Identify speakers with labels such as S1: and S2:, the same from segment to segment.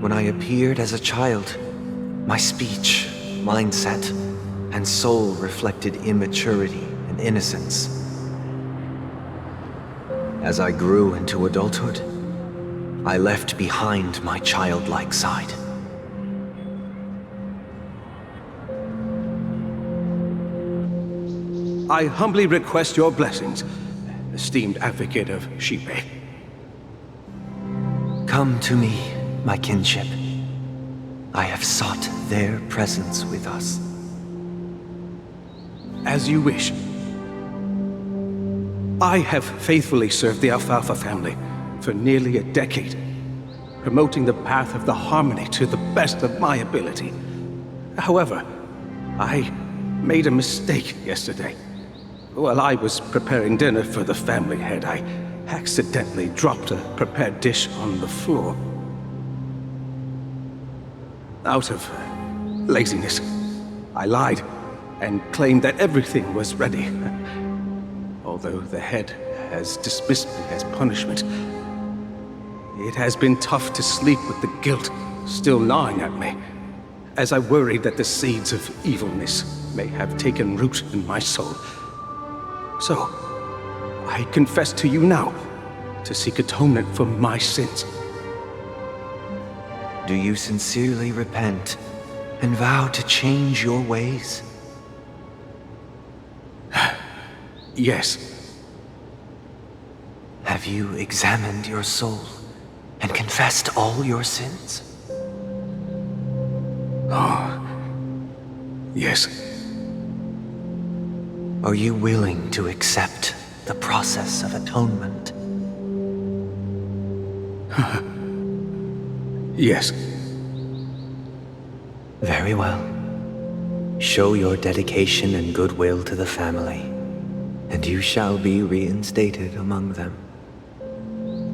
S1: When I appeared as a child, my speech, mindset, and soul reflected immaturity and innocence. As I grew into adulthood, I left behind my childlike side.
S2: I humbly request your blessings, esteemed advocate of Shipe.
S1: Come to me, my kinship. I have sought their presence with us.
S2: As you wish. I have faithfully served the Alfalfa family for nearly a decade, promoting the path of the harmony to the best of my ability. However, I made a mistake yesterday. While I was preparing dinner for the family head, I accidentally dropped a prepared dish on the floor. Out of laziness, I lied and claimed that everything was ready. Although the head has dismissed me as punishment, it has been tough to sleep with the guilt still gnawing at me, as I worried that the seeds of evilness may have taken root in my soul. So, I confess to you now to seek atonement for my sins.
S1: Do you sincerely repent and vow to change your ways?
S2: Yes.
S1: Have you examined your soul and confessed all your sins?
S2: Yes.
S1: Are you willing to accept the process of atonement?
S2: Yes.
S1: Very well. Show your dedication and goodwill to the family, and you shall be reinstated among them.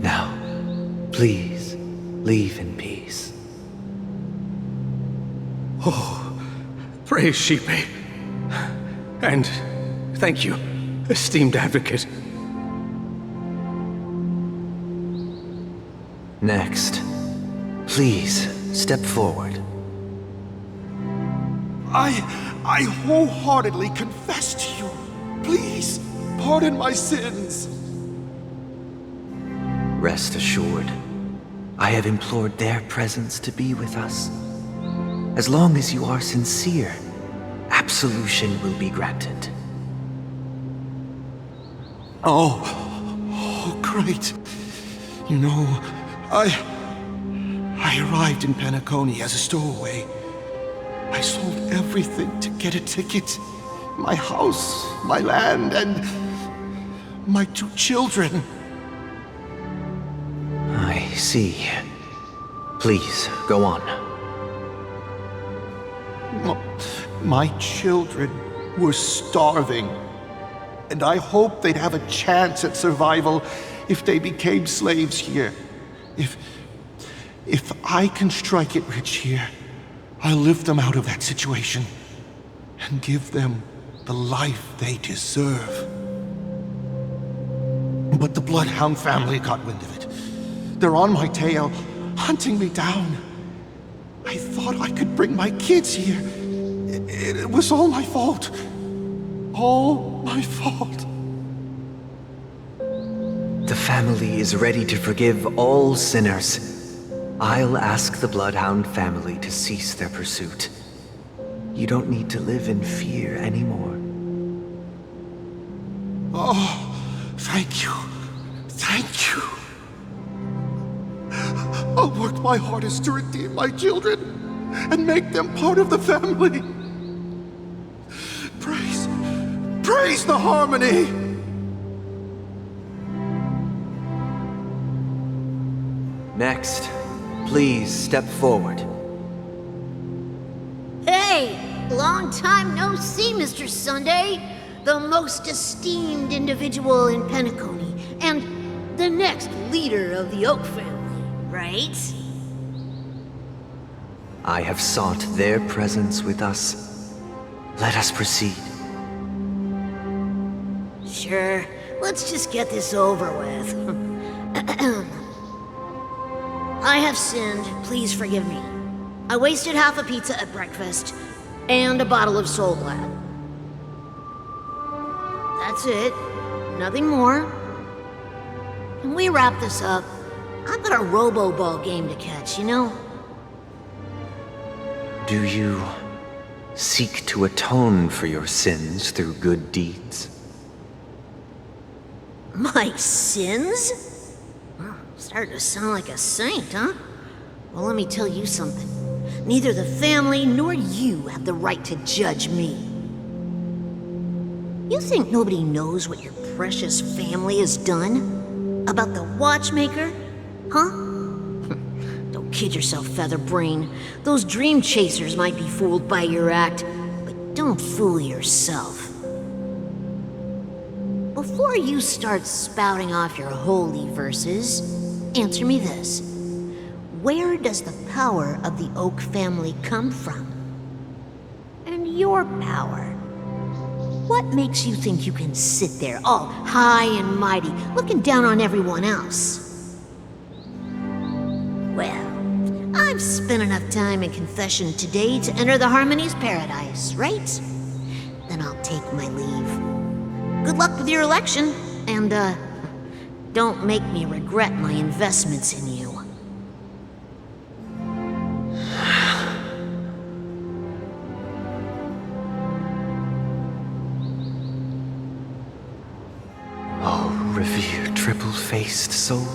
S1: Now, please, leave in peace.
S2: Oh, praise Shipe. And thank you, esteemed advocate.
S1: Next, please step forward.
S3: I wholeheartedly confess to you. Please, pardon my sins.
S1: Rest assured, I have implored their presence to be with us. As long as you are sincere, absolution will be granted.
S3: Oh, great. You know, I arrived in Penacony as a stowaway. I sold everything to get a ticket. My house, my land, and my 2 children.
S1: I see. Please, go on.
S3: My children were starving, and I hoped they'd have a chance at survival if they became slaves here. If I can strike it rich here, I'll lift them out of that situation and give them the life they deserve. But the Bloodhound family got wind of it. They're on my tail, hunting me down. I thought I could bring my kids here. It was all my fault. All my fault.
S1: The family is ready to forgive all sinners. I'll ask the Bloodhound family to cease their pursuit. You don't need to live in fear anymore.
S3: Oh, thank you. Thank you. I'll work my hardest to redeem my children and make them part of the family. Praise the harmony!
S1: Next, please step forward.
S4: Hey! Long time no see, Mr. Sunday. The most esteemed individual in Penacony, and the next leader of the Oak family, right?
S1: I have sought their presence with us. Let us proceed.
S4: Sure, let's just get this over with. I have sinned. Please forgive me. I wasted half a pizza at breakfast and a bottle of Soul Glad. That's it. Nothing more. Can we wrap this up? I've got a robo-ball game to catch, you know?
S1: Do you seek to atone for your sins through good deeds?
S4: My sins? Well, starting to sound like a saint, huh? Well, let me tell you something. Neither the family nor you have the right to judge me. You think nobody knows what your precious family has done? About the watchmaker? Huh? Don't kid yourself, Featherbrain. Those dream chasers might be fooled by your act, but don't fool yourself. Before you start spouting off your holy verses, answer me this. Where does the power of the Oak family come from? And your power? What makes you think you can sit there all high and mighty, looking down on everyone else? Well, I've spent enough time in confession today to enter the Harmony's paradise, right? Then I'll take my leave. Good luck with your election, and, don't make me regret my investments in you.
S1: Oh, revered triple-faced soul,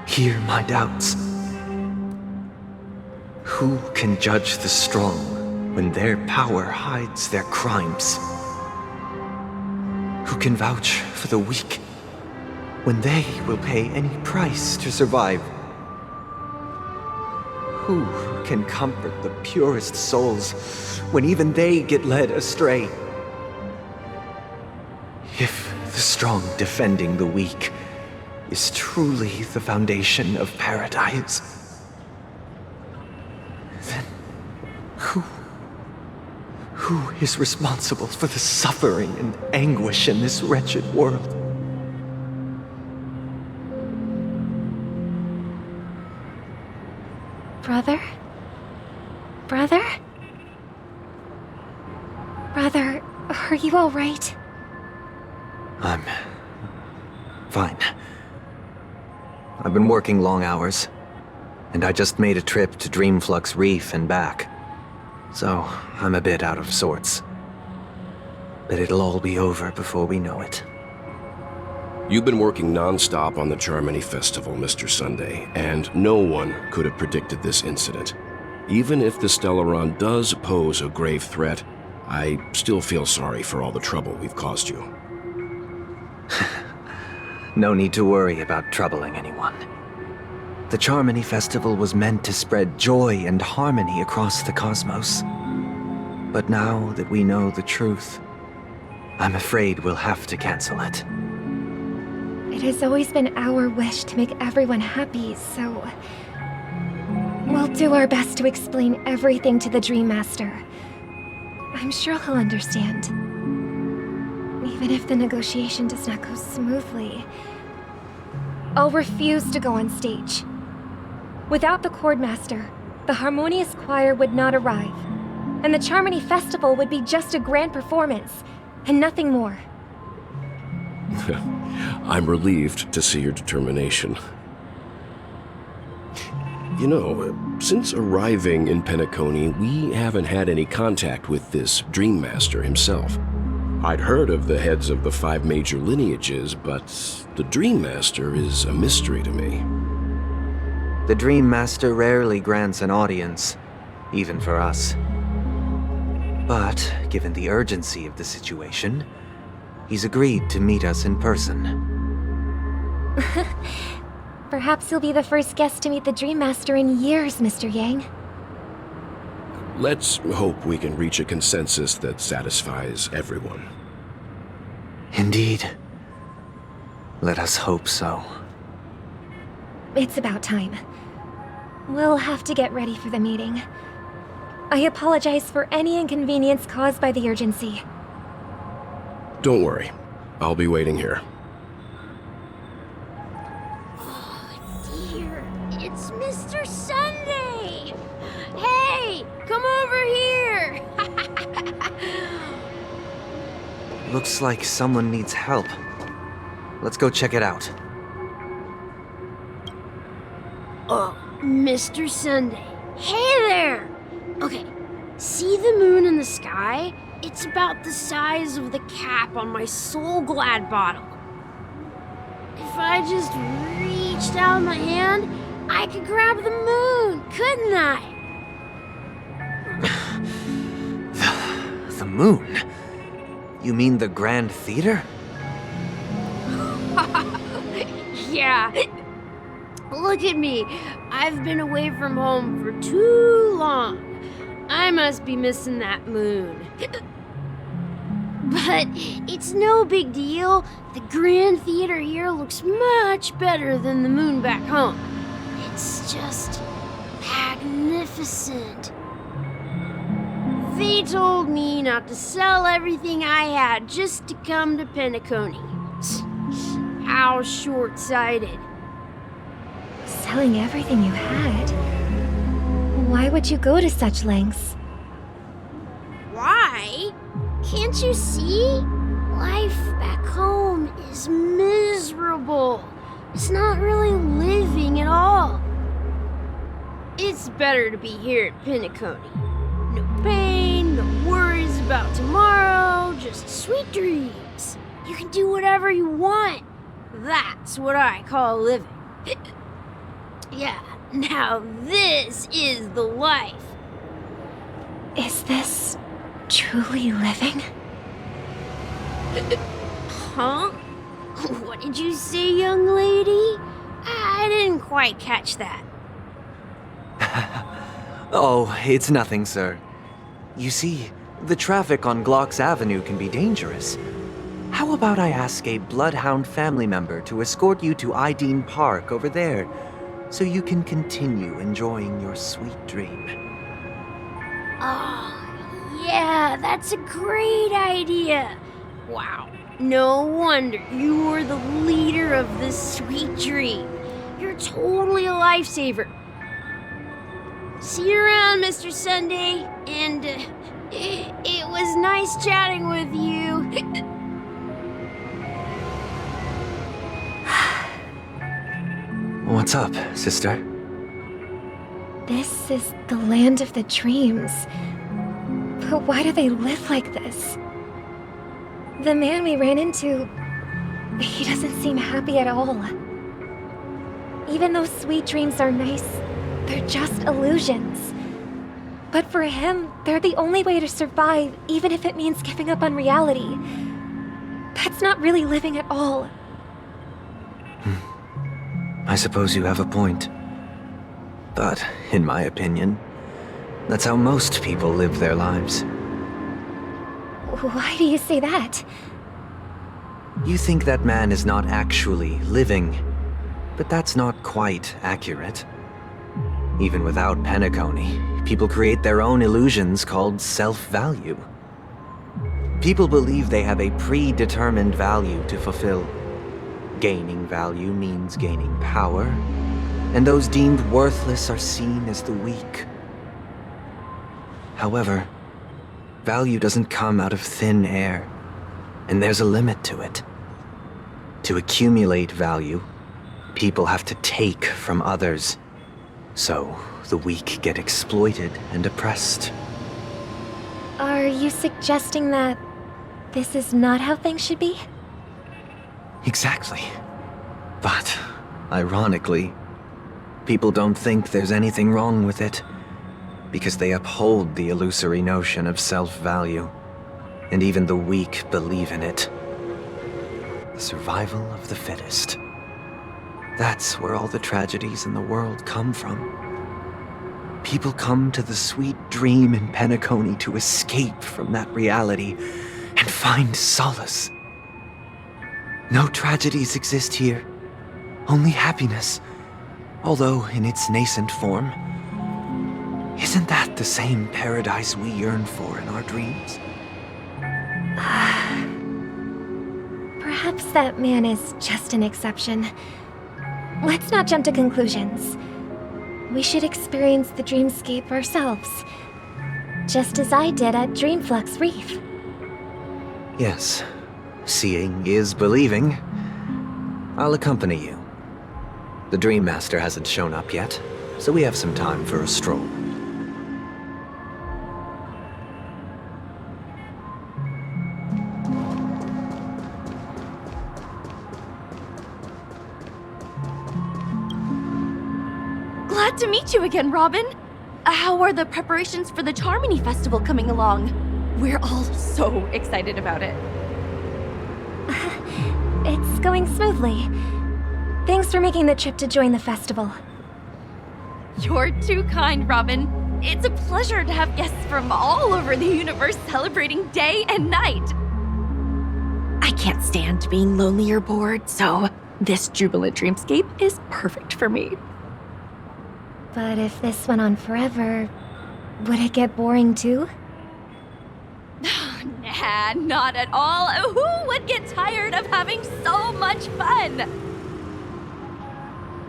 S1: hear my doubts. Who can judge the strong when their power hides their crimes? Who can vouch for the weak when they will pay any price to survive? Who can comfort the purest souls when even they get led astray? If the strong defending the weak is truly the foundation of paradise, then who is responsible for the suffering and anguish in this wretched world?
S5: Brother? Brother? Brother, are you all right?
S1: I'm fine. I've been working long hours, and I just made a trip to Dreamflux Reef and back. So, I'm a bit out of sorts. But it'll all be over before we know it.
S6: You've been working non-stop on the Charmony Festival, Mr. Sunday, and no one could have predicted this incident. Even if the Stellaron does pose a grave threat, I still feel sorry for all the trouble we've caused you.
S1: No need to worry about troubling anyone. The Charmony Festival was meant to spread joy and harmony across the cosmos. But now that we know the truth, I'm afraid we'll have to cancel it.
S5: It has always been our wish to make everyone happy, so... we'll do our best to explain everything to the Dream Master. I'm sure he'll understand. Even if the negotiation does not go smoothly, I'll refuse to go on stage. Without the Chord Master, the Harmonious Choir would not arrive, and the Charmony Festival would be just a grand performance, and nothing more.
S6: I'm relieved to see your determination. You know, since arriving in Penacony, we haven't had any contact with this Dream Master himself. I'd heard of the heads of the 5 major lineages, but the Dream Master is a mystery to me.
S1: The Dream Master rarely grants an audience, even for us. But, given the urgency of the situation, he's agreed to meet us in person.
S5: Perhaps you'll be the first guest to meet the Dream Master in years, Mr. Yang.
S6: Let's hope we can reach a consensus that satisfies everyone.
S1: Indeed. Let us hope so.
S5: It's about time. We'll have to get ready for the meeting. I apologize for any inconvenience caused by the urgency.
S6: Don't worry. I'll be waiting here.
S4: Oh, dear. It's Miss
S7: come over here!
S1: Looks like someone needs help. Let's go check it out.
S7: Oh, Mr. Sunday. Hey there! Okay, see the moon in the sky? It's about the size of the cap on my Soul Glad bottle. If I just reached out my hand, I could grab the moon, couldn't I?
S1: The moon? You mean the Grand Theater?
S7: Yeah. Look at me. I've been away from home for too long. I must be missing that moon. But it's no big deal. The Grand Theater here looks much better than the moon back home. It's just magnificent. They told me not to sell everything I had just to come to Penacony. How short-sighted.
S5: Selling everything you had? Why would you go to such lengths?
S7: Why? Can't you see? Life back home is miserable. It's not really living at all. It's better to be here at Penacony. No pain, no worries about tomorrow, just sweet dreams. You can do whatever you want. That's what I call living. Yeah, now this is the life.
S5: Is this truly living?
S7: Huh? What did you say, young lady? I didn't quite catch that.
S1: Oh, it's nothing, sir. You see, the traffic on Glock's Avenue can be dangerous. How about I ask a Bloodhound family member to escort you to Ideen Park over there, so you can continue enjoying your sweet dream?
S7: Oh, yeah, that's a great idea. Wow, no wonder you were the leader of this sweet dream. You're totally a lifesaver. See you around, Mr. Sunday, and it was nice chatting with you.
S1: What's up, sister?
S5: This is the land of the dreams. But why do they live like this? The man we ran into, he doesn't seem happy at all. Even though sweet dreams are nice, they're just illusions. But for him, they're the only way to survive, even if it means giving up on reality. That's not really living at all.
S1: I suppose you have a point. But, in my opinion, that's how most people live their lives.
S5: Why do you say that?
S1: You think that man is not actually living, but that's not quite accurate. Even without Penacony, people create their own illusions called self-value. People believe they have a predetermined value to fulfill. Gaining value means gaining power, and those deemed worthless are seen as the weak. However, value doesn't come out of thin air, and there's a limit to it. To accumulate value, people have to take from others. So, the weak get exploited and oppressed.
S5: Are you suggesting that this is not how things should be?
S1: Exactly. But, ironically, people don't think there's anything wrong with it, because they uphold the illusory notion of self-value, and even the weak believe in it. The survival of the fittest. That's where all the tragedies in the world come from. People come to the sweet dream in Penacony to escape from that reality and find solace. No tragedies exist here, only happiness, although in its nascent form. Isn't that the same paradise we yearn for in our dreams?
S5: Perhaps that man is just an exception. Let's not jump to conclusions. We should experience the dreamscape ourselves. just as I did at Dreamflux Reef.
S1: Yes, seeing is believing. I'll accompany you. The Dream Master hasn't shown up yet, so we have some time for a stroll.
S8: Glad to meet you again, Robin. How are the preparations for the Charmony Festival coming along? We're all so excited about it.
S5: It's going smoothly. Thanks for making the trip to join the festival.
S8: You're too kind, Robin. It's a pleasure to have guests from all over the universe celebrating day and night. I can't stand being lonely or bored, so this jubilant dreamscape is perfect for me.
S5: But if this went on forever, would it get boring too?
S8: Nah, not at all. Who would get tired of having so much fun?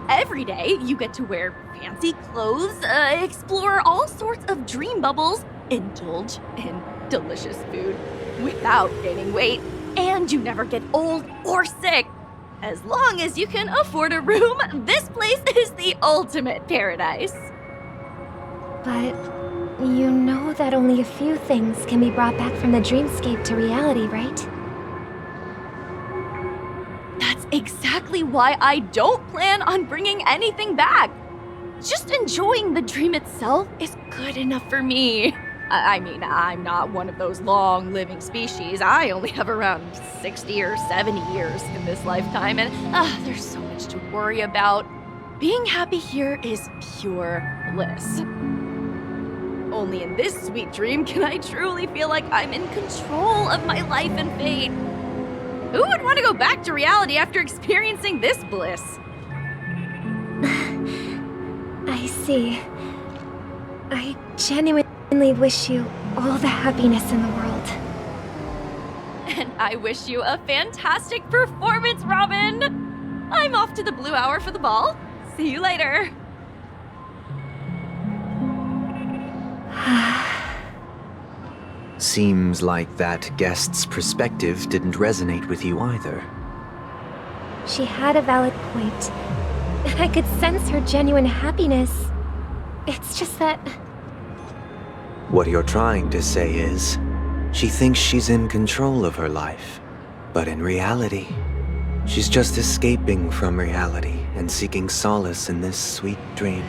S8: Every day, you get to wear fancy clothes, explore all sorts of dream bubbles, indulge in delicious food without gaining weight, and you never get old or sick. As long as you can afford a room, this place is the ultimate paradise.
S5: But you know that only a few things can be brought back from the dreamscape to reality, right?
S8: That's exactly why I don't plan on bringing anything back. Just enjoying the dream itself is good enough for me. I mean, I'm not one of those long-living species. I only have around 60 or 70 years in this lifetime, and there's so much to worry about. Being happy here is pure bliss. Only in this sweet dream can I truly feel like I'm in control of my life and fate. Who would want to go back to reality after experiencing this bliss?
S5: I see. I genuinely wish you all the happiness in the world.
S8: And I wish you a fantastic performance, Robin! I'm off to the Blue Hour for the ball. See you later.
S1: Seems like that guest's perspective didn't resonate with you either.
S5: She had a valid point. I could sense her genuine happiness. It's just that...
S1: What you're trying to say is, she thinks she's in control of her life. But in reality, she's just escaping from reality and seeking solace in this sweet dream.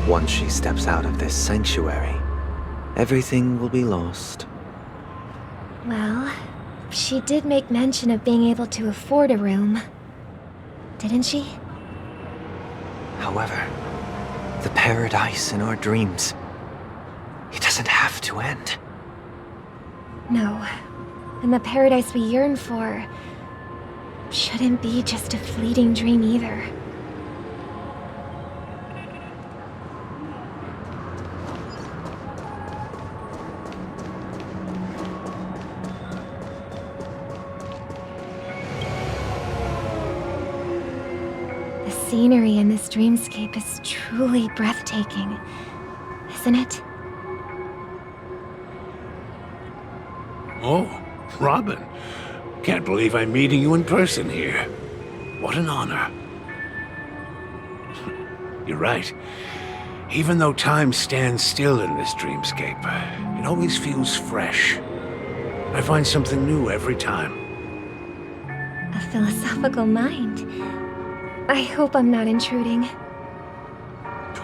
S1: Once she steps out of this sanctuary, everything will be lost.
S5: Well, she did make mention of being able to afford a room. Didn't she?
S1: However, the paradise in our dreams, it doesn't have to end.
S5: No. And the paradise we yearn for shouldn't be just a fleeting dream either. The scenery in this dreamscape is truly breathtaking, isn't it?
S9: Oh, Robin. Can't believe I'm meeting you in person here. What an honor. You're right. Even though time stands still in this dreamscape, it always feels fresh. I find something new every time.
S5: A philosophical mind. I hope I'm not intruding.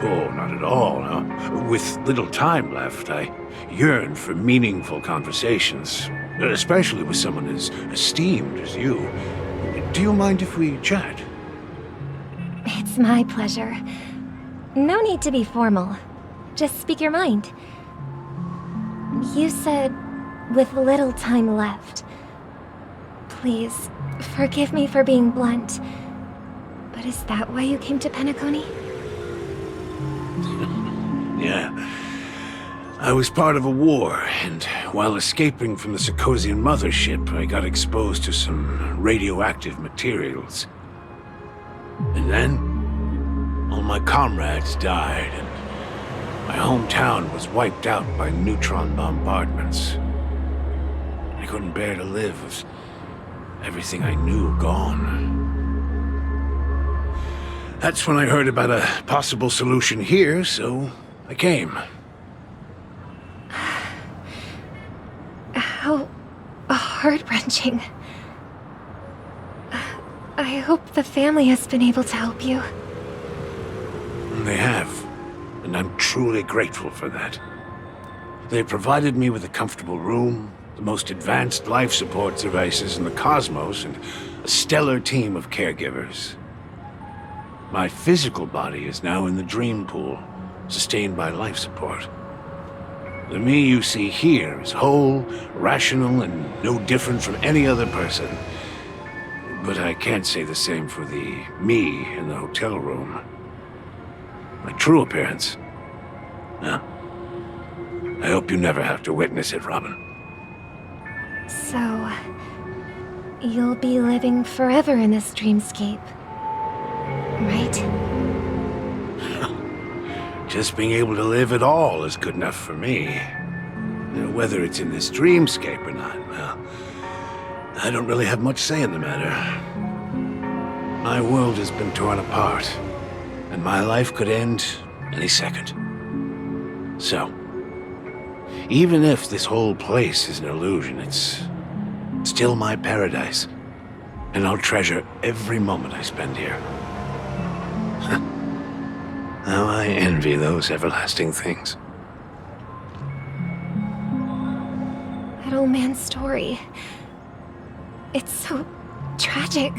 S9: Oh, not at all. No. With little time left, I yearn for meaningful conversations, especially with someone as esteemed as you. Do you mind if we chat?
S5: It's my pleasure. No need to be formal. Just speak your mind. You said, with little time left. Please, forgive me for being blunt. But is that why you came to Penacony?
S9: Yeah. I was part of a war, and while escaping from the Sarkosian mothership, I got exposed to some radioactive materials. And then, all my comrades died, and My hometown was wiped out by neutron bombardments. I couldn't bear to live with everything I knew gone. That's when I heard about a possible solution here, so I came.
S5: How heart-wrenching. I hope the family has been able to help you.
S9: They have, and I'm truly grateful for that. They provided me with a comfortable room, the most advanced life support devices in the cosmos, and a stellar team of caregivers. My physical body is now in the dream pool, sustained by life support. The me you see here is whole, rational, and no different from any other person. But I can't say the same for the me in the hotel room. My true appearance? No. I hope you never have to witness it, Robin.
S5: So, you'll be living forever in this dreamscape, right?
S9: Just being able to live at all is good enough for me. Whether it's in this dreamscape or not, well, I don't really have much say in the matter. My world has been torn apart, and my life could end any second. So, even if this whole place is an illusion, it's still my paradise, and I'll treasure every moment I spend here. How I envy those everlasting things.
S5: That old man's story. It's so tragic.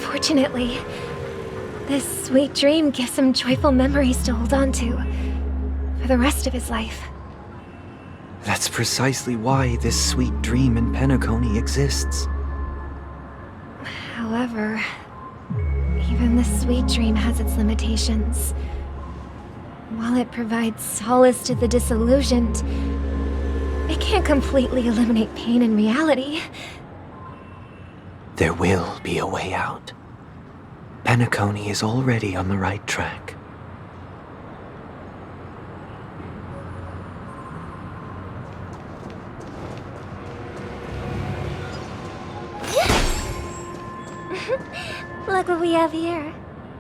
S5: Fortunately, this sweet dream gives him joyful memories to hold on to for the rest of his life.
S1: That's precisely why this sweet dream in Penacony exists.
S5: However, even the sweet dream has its limitations. While it provides solace to the disillusioned, it can't completely eliminate pain in reality.
S1: There will be a way out. Penacony is already on the right track.
S10: Look what we have here.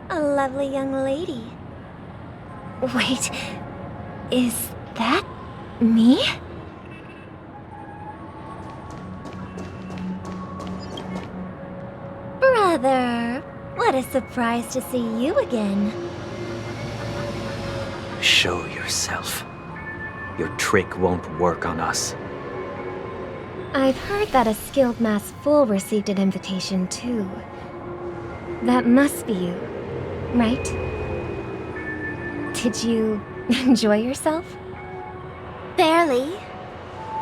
S10: A lovely young lady.
S5: Wait, is that me?
S10: Brother, what a surprise to see you again.
S1: Show yourself. Your trick won't work on us.
S5: I've heard that a skilled mass fool received an invitation too. That must be you, right? Did you enjoy yourself?
S10: Barely.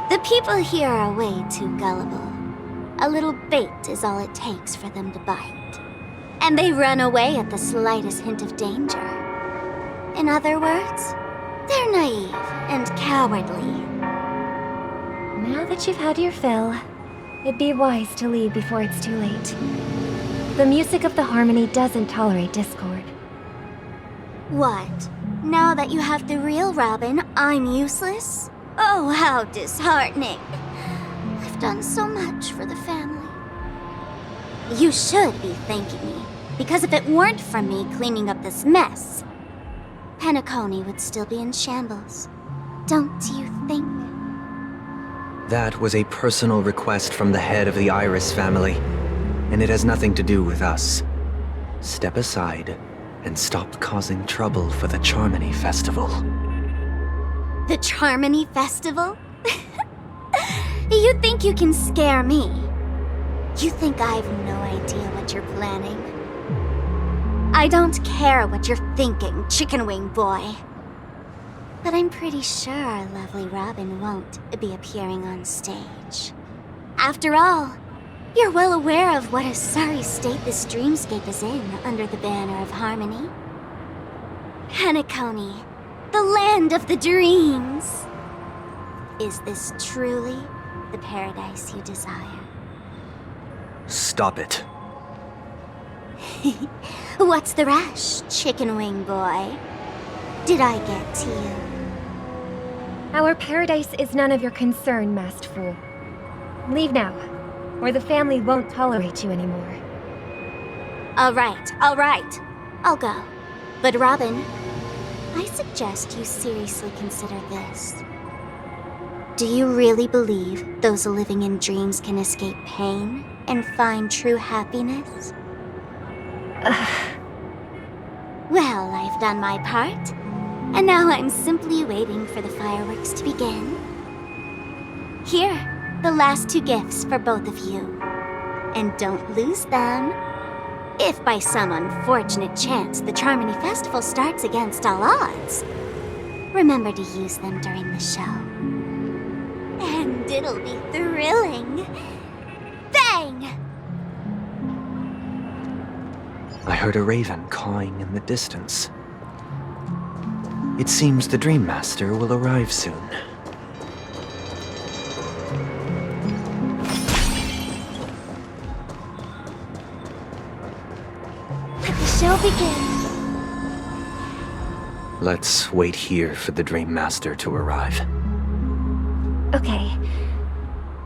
S10: The people here are way too gullible. A little bait is all it takes for them to bite. And they run away at the slightest hint of danger. In other words, they're naive and cowardly.
S5: Now that you've had your fill, it'd be wise to leave before it's too late. The music of the harmony doesn't tolerate discord.
S10: What? Now that you have the real Robin, I'm useless? Oh, how disheartening. I've done so much for the family. You should be thanking me, because if it weren't for me cleaning up this mess, Penacony would still be in shambles. Don't you think?
S1: That was a personal request from the head of the Iris family, and it has nothing to do with us. Step aside and stop causing trouble for the Charmony Festival.
S10: The Charmony Festival? You think you can scare me? You think I have no idea what you're planning? I don't care what you're thinking, chicken wing boy. But I'm pretty sure our lovely Robin won't be appearing on stage. After all, you're well aware of what a sorry state this dreamscape is in under the banner of harmony. Penacony, the land of the dreams. Is this truly the paradise you desire?
S1: Stop it.
S10: What's the rush, chicken wing boy? Did I get to you?
S5: Our paradise is none of your concern, masked fool. Leave now, or the family won't tolerate you anymore.
S10: All right. I'll go. But Robin, I suggest you seriously consider this. Do you really believe those living in dreams can escape pain and find true happiness? Well, I've done my part, and now I'm simply waiting for the fireworks to begin. Here, the last 2 gifts for both of you. And don't lose them. If by some unfortunate chance the Charmony Festival starts against all odds, remember to use them during the show. And it'll be thrilling. Bang!
S1: I heard a raven cawing in the distance. It seems the Dream Master will arrive soon.
S10: Let the show begin.
S1: Let's wait here for the Dream Master to arrive.
S5: Okay.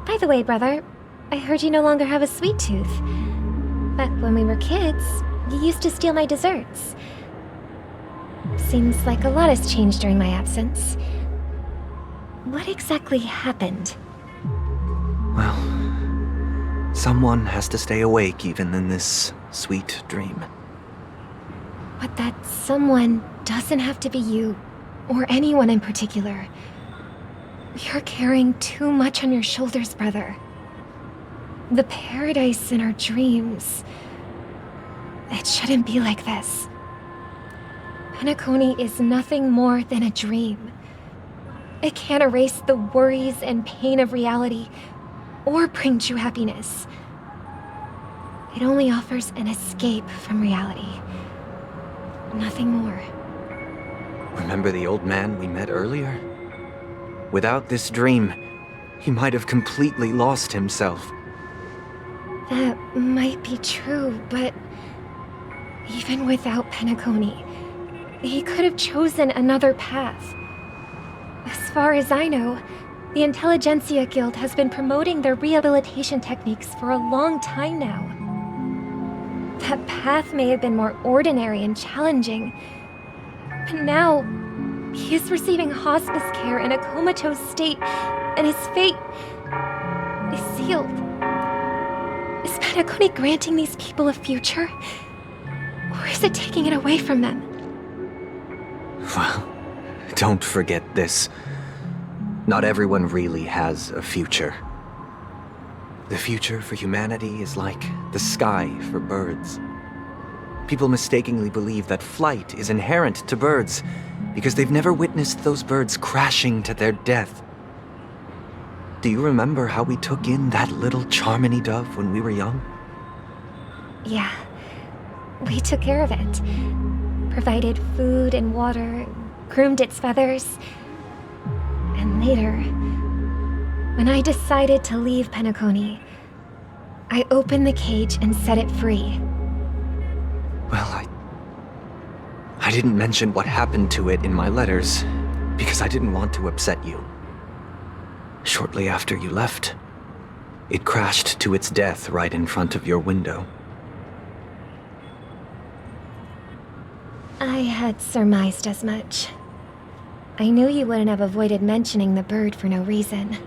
S5: By the way, brother, I heard you no longer have a sweet tooth. Back when we were kids, you used to steal my desserts. Seems like a lot has changed during my absence. What exactly happened?
S1: Well, someone has to stay awake even in this sweet dream.
S5: But that someone doesn't have to be you, or anyone in particular. You're carrying too much on your shoulders, brother. The paradise in our dreams. It shouldn't be like this. Penacony is nothing more than a dream. It can't erase the worries and pain of reality, or bring true happiness. It only offers an escape from reality. Nothing more.
S1: Remember the old man we met earlier? Without this dream, he might have completely lost himself.
S5: That might be true, but even without Penacony, he could have chosen another path. As far as I know, the Intelligentsia Guild has been promoting their rehabilitation techniques for a long time now. That path may have been more ordinary and challenging, but now he is receiving hospice care in a comatose state, and his fate is sealed. Is Penacony granting these people a future? Or is it taking it away from them?
S1: Well, don't forget this. Not everyone really has a future. The future for humanity is like the sky for birds. People mistakenly believe that flight is inherent to birds because they've never witnessed those birds crashing to their death. Do you remember how we took in that little Charmony dove when we were young?
S5: Yeah. We took care of it. Provided food and water, groomed its feathers. And later, when I decided to leave Penacony, I opened the cage and set it free.
S1: Well, I didn't mention what happened to it in my letters because I didn't want to upset you. Shortly after you left, it crashed to its death right in front of your window.
S5: I had surmised as much. I knew you wouldn't have avoided mentioning the bird for no reason.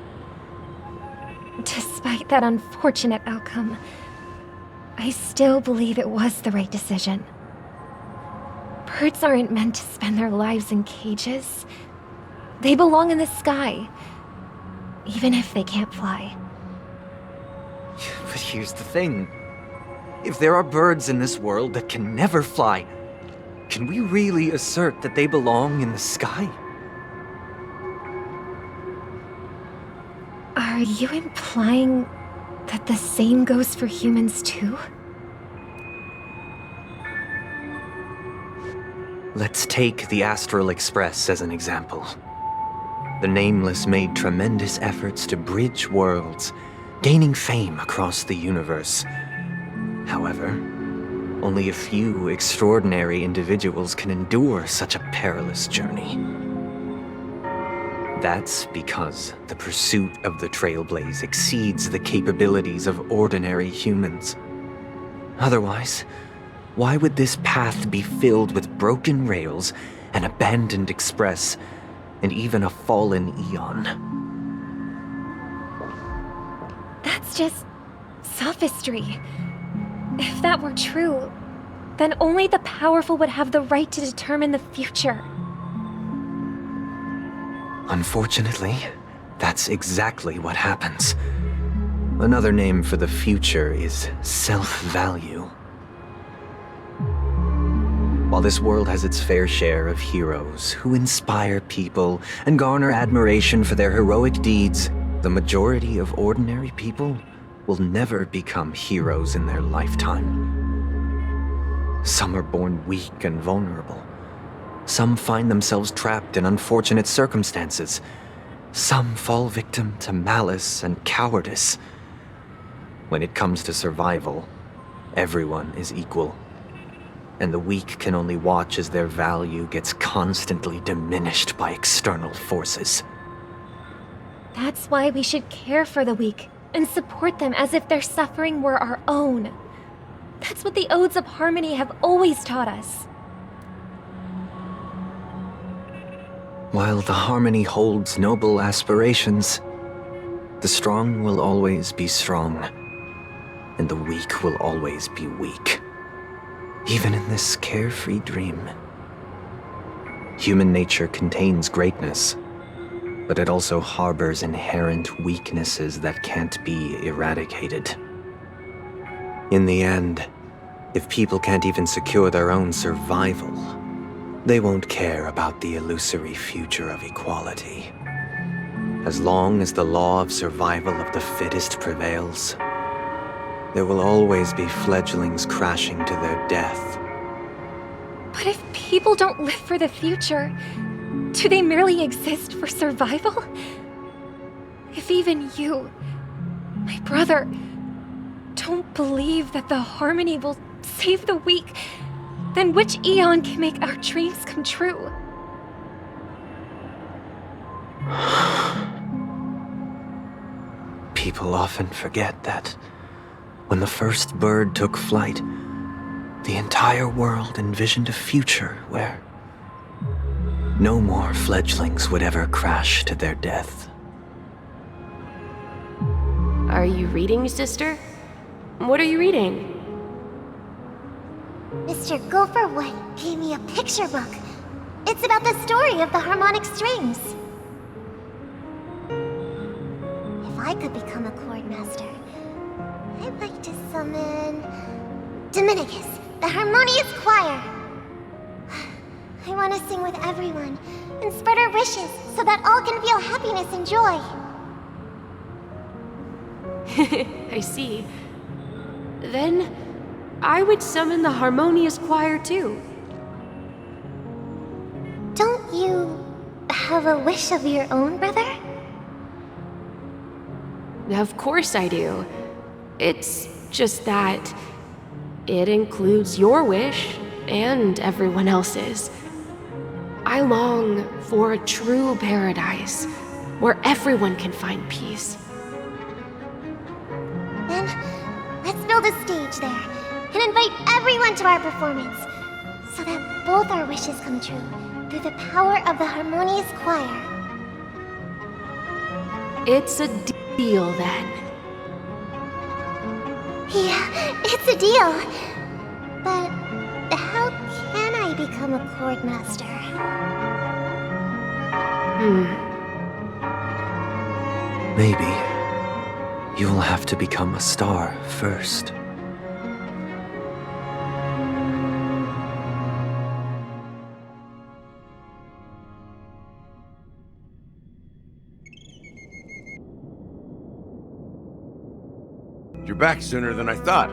S5: Despite that unfortunate outcome, I still believe it was the right decision. Birds aren't meant to spend their lives in cages. They belong in the sky, even if they can't fly.
S1: But here's the thing. If there are birds in this world that can never fly, can we really assert that they belong in the sky?
S5: Are you implying that the same goes for humans too?
S1: Let's take the Astral Express as an example. The Nameless made tremendous efforts to bridge worlds, gaining fame across the universe. However, Only a few extraordinary individuals can endure such a perilous journey. That's because the pursuit of the Trailblaze exceeds the capabilities of ordinary humans. Otherwise, why would this path be filled with broken rails, an abandoned express, and even a fallen Eon?
S5: That's just sophistry. If that were true, then only the powerful would have the right to determine the future.
S1: Unfortunately, that's exactly what happens. Another name for the future is self-value. While this world has its fair share of heroes who inspire people and garner admiration for their heroic deeds, the majority of ordinary people will never become heroes in their lifetime. Some are born weak and vulnerable. Some find themselves trapped in unfortunate circumstances. Some fall victim to malice and cowardice. When it comes to survival, everyone is equal. And the weak can only watch as their value gets constantly diminished by external forces.
S5: That's why we should care for the weak and support them as if their suffering were our own. That's what the Odes of Harmony have always taught us.
S1: While the Harmony holds noble aspirations, the strong will always be strong, and the weak will always be weak. Even in this carefree dream. Human nature contains greatness, but it also harbors inherent weaknesses that can't be eradicated. In the end, if people can't even secure their own survival, they won't care about the illusory future of equality. As long as the law of survival of the fittest prevails, there will always be fledglings crashing to their death.
S5: But if people don't live for the future, do they merely exist for survival? If even you, my brother, don't believe that the Harmony will save the weak, then which Eon can make our dreams come true?
S1: People often forget that when the first bird took flight, the entire world envisioned a future where no more fledglings would ever crash to their death.
S11: Are you reading, sister? What are you reading?
S10: Mr. Gopherwood gave me a picture book. It's about the story of the harmonic strings. If I could become a chord master, I'd like to summon Dominicus, the harmonious choir. I want to sing with everyone and spread our wishes so that all can feel happiness and joy.
S11: I see. Then I would summon the harmonious choir too.
S10: Don't you have a wish of your own, brother?
S11: Of course I do. It's just that it includes your wish and everyone else's. I long for a true paradise where everyone can find peace.
S10: Then, let's build a stage there and invite everyone to our performance so that both our wishes come true through the power of the harmonious choir.
S11: It's a deal then.
S10: Yeah, it's a deal. But how can I become a chord master?
S1: Maybe you'll have to become a star first.
S12: You're back sooner than I thought.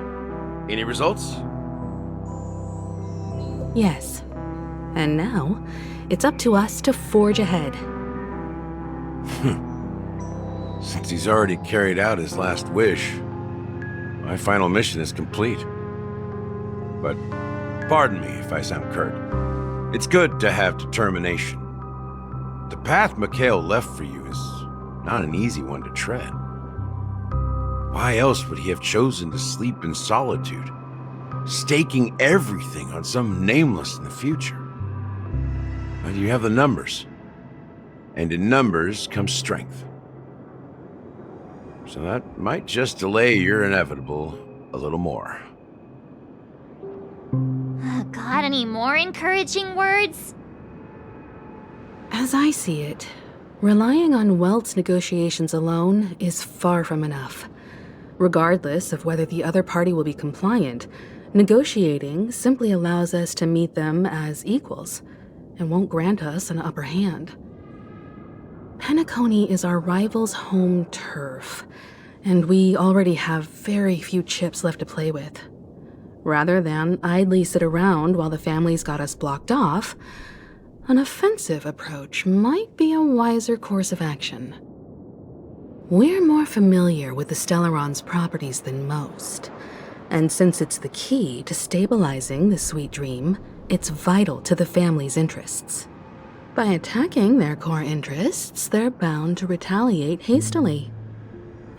S12: Any results?
S13: Yes. And now, it's up to us to forge ahead.
S12: Since he's already carried out his last wish, my final mission is complete. but pardon me if I sound curt. It's good to have determination. The path Mikhail left for you is not an easy one to tread. Why else would he have chosen to sleep in solitude, staking everything on some nameless in the future? Well, you have the numbers, and in numbers comes strength. So that might just delay your inevitable a little more.
S10: Got any more encouraging words?
S13: As I see it, relying on Welt's negotiations alone is far from enough. Regardless of whether the other party will be compliant, negotiating simply allows us to meet them as equals and won't grant us an upper hand. Penacony is our rival's home turf, and we already have very few chips left to play with. Rather than idly sit around while the family's got us blocked off, an offensive approach might be a wiser course of action. We're more familiar with the Stellaron's properties than most, and since it's the key to stabilizing the sweet dream, it's vital to the family's interests. By attacking their core interests, they're bound to retaliate hastily.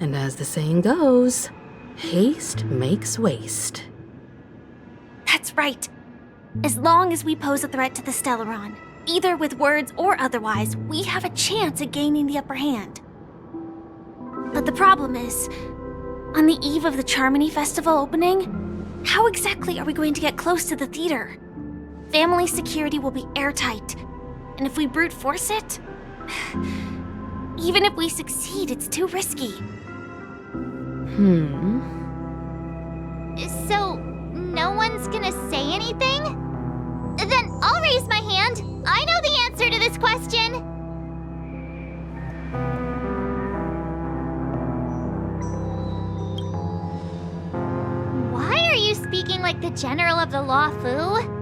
S13: And as the saying goes, haste makes waste.
S10: That's right. As long as we pose a threat to the Stellaron, either with words or otherwise, we have a chance at gaining the upper hand. But the problem is, on the eve of the Charmony Festival opening, how exactly are we going to get close to the theater? Family security will be airtight, and if we brute force it, even if we succeed, it's too risky. So, no one's gonna say anything? Then I'll raise my hand. I know the answer to this question. Why are you speaking like the General of the Law Fu?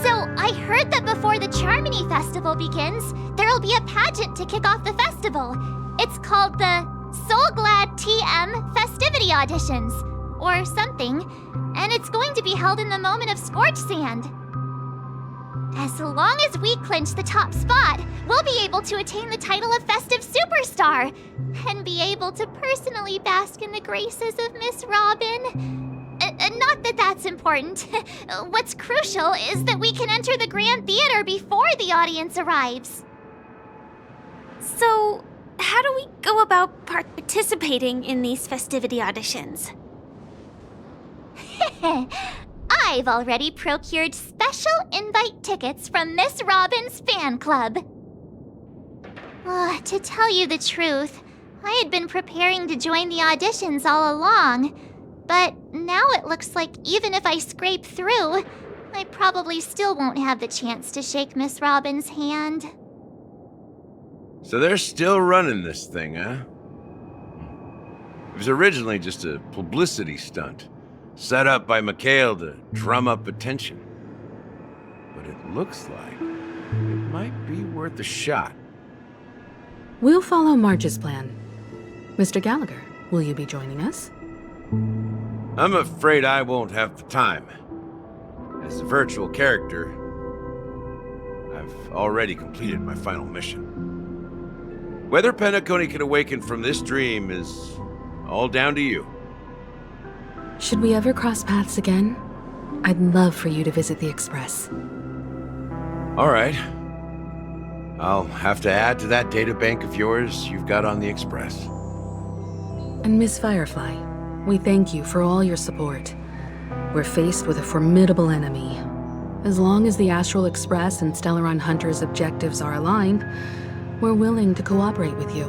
S10: So, I heard that before the Charmony Festival begins, there'll be a pageant to kick off the festival. It's called the Soul Glad TM Festivity Auditions, or something, and it's going to be held in the moment of Scorch Sand. As long as we clinch the top spot, we'll be able to attain the title of Festive Superstar, and be able to personally bask in the graces of Miss Robin. Not that that's important. What's crucial is that we can enter the Grand Theater before the audience arrives. So, how do we go about participating in these festivity auditions? I've already procured special invite tickets from Miss Robin's fan club. To tell you the truth, I had been preparing to join the auditions all along, but now it looks like even if I scrape through, I probably still won't have the chance to shake Miss Robin's hand.
S12: So they're still running this thing, huh? It was originally just a publicity stunt, set up by Mikhail to drum up attention. But it looks like it might be worth a shot.
S13: We'll follow Marge's plan. Mr. Gallagher, will you be joining us?
S12: I'm afraid I won't have the time. As a virtual character, I've already completed my final mission. Whether Penacony can awaken from this dream is all down to you.
S13: Should we ever cross paths again? I'd love for you to visit the Express.
S12: All right. I'll have to add to that databank of yours you've got on the Express.
S13: And Miss Firefly, we thank you for all your support. We're faced with a formidable enemy. As long as the Astral Express and Stellaron Hunter's objectives are aligned, we're willing to cooperate with you.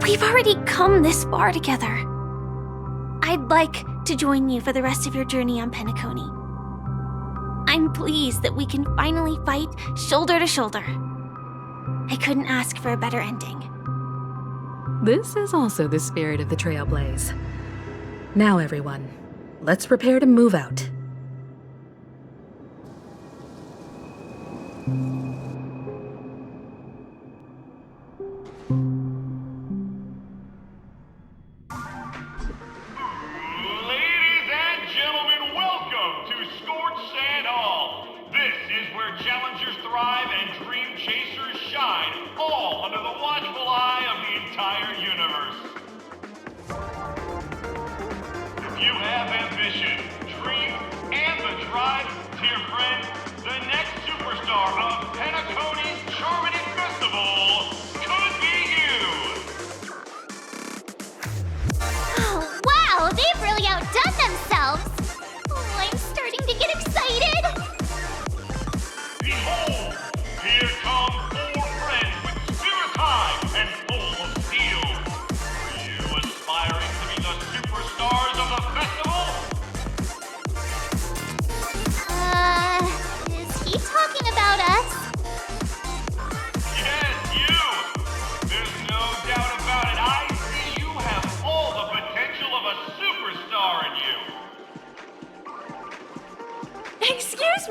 S10: We've already come this far together. I'd like to join you for the rest of your journey on Penacony. I'm pleased that we can finally fight shoulder to shoulder. I couldn't ask for a better ending.
S13: This is also the spirit of the Trailblaze. Now, everyone, let's prepare to move out.
S14: Ladies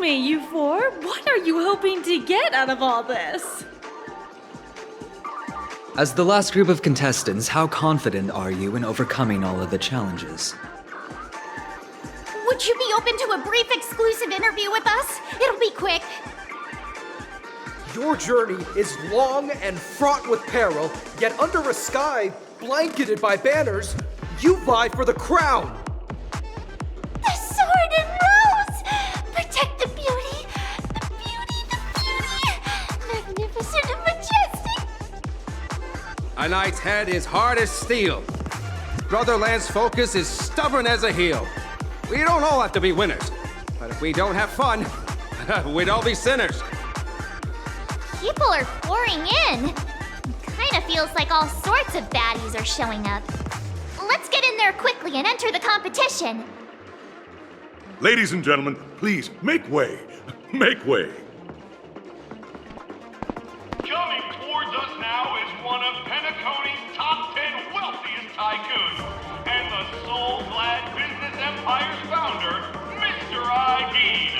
S14: me, you four. What are you hoping to get out of all this?
S15: As the last group of contestants, how confident are you in overcoming all of the challenges?
S10: Would you be open to a brief exclusive interview with us? It'll be quick.
S16: Your journey is long and fraught with peril, yet under a sky blanketed by banners, you vie for the crown.
S10: The sword and rose! Protect the beauty! The beauty, the beauty! Magnificent and majestic!
S2: A knight's head is hard as steel. Brother Lance's focus is stubborn as a heel. We don't all have to be winners, but if we don't have fun, we'd all be sinners.
S10: People are pouring in. Kinda feels like all sorts of baddies are showing up. Let's get in there quickly and enter the competition.
S9: Ladies and gentlemen, please make way. Make way.
S17: Coming towards us now is one of Penacony's top 10 wealthiest tycoons and the soul-glad business empire's founder, Mr. Ideed.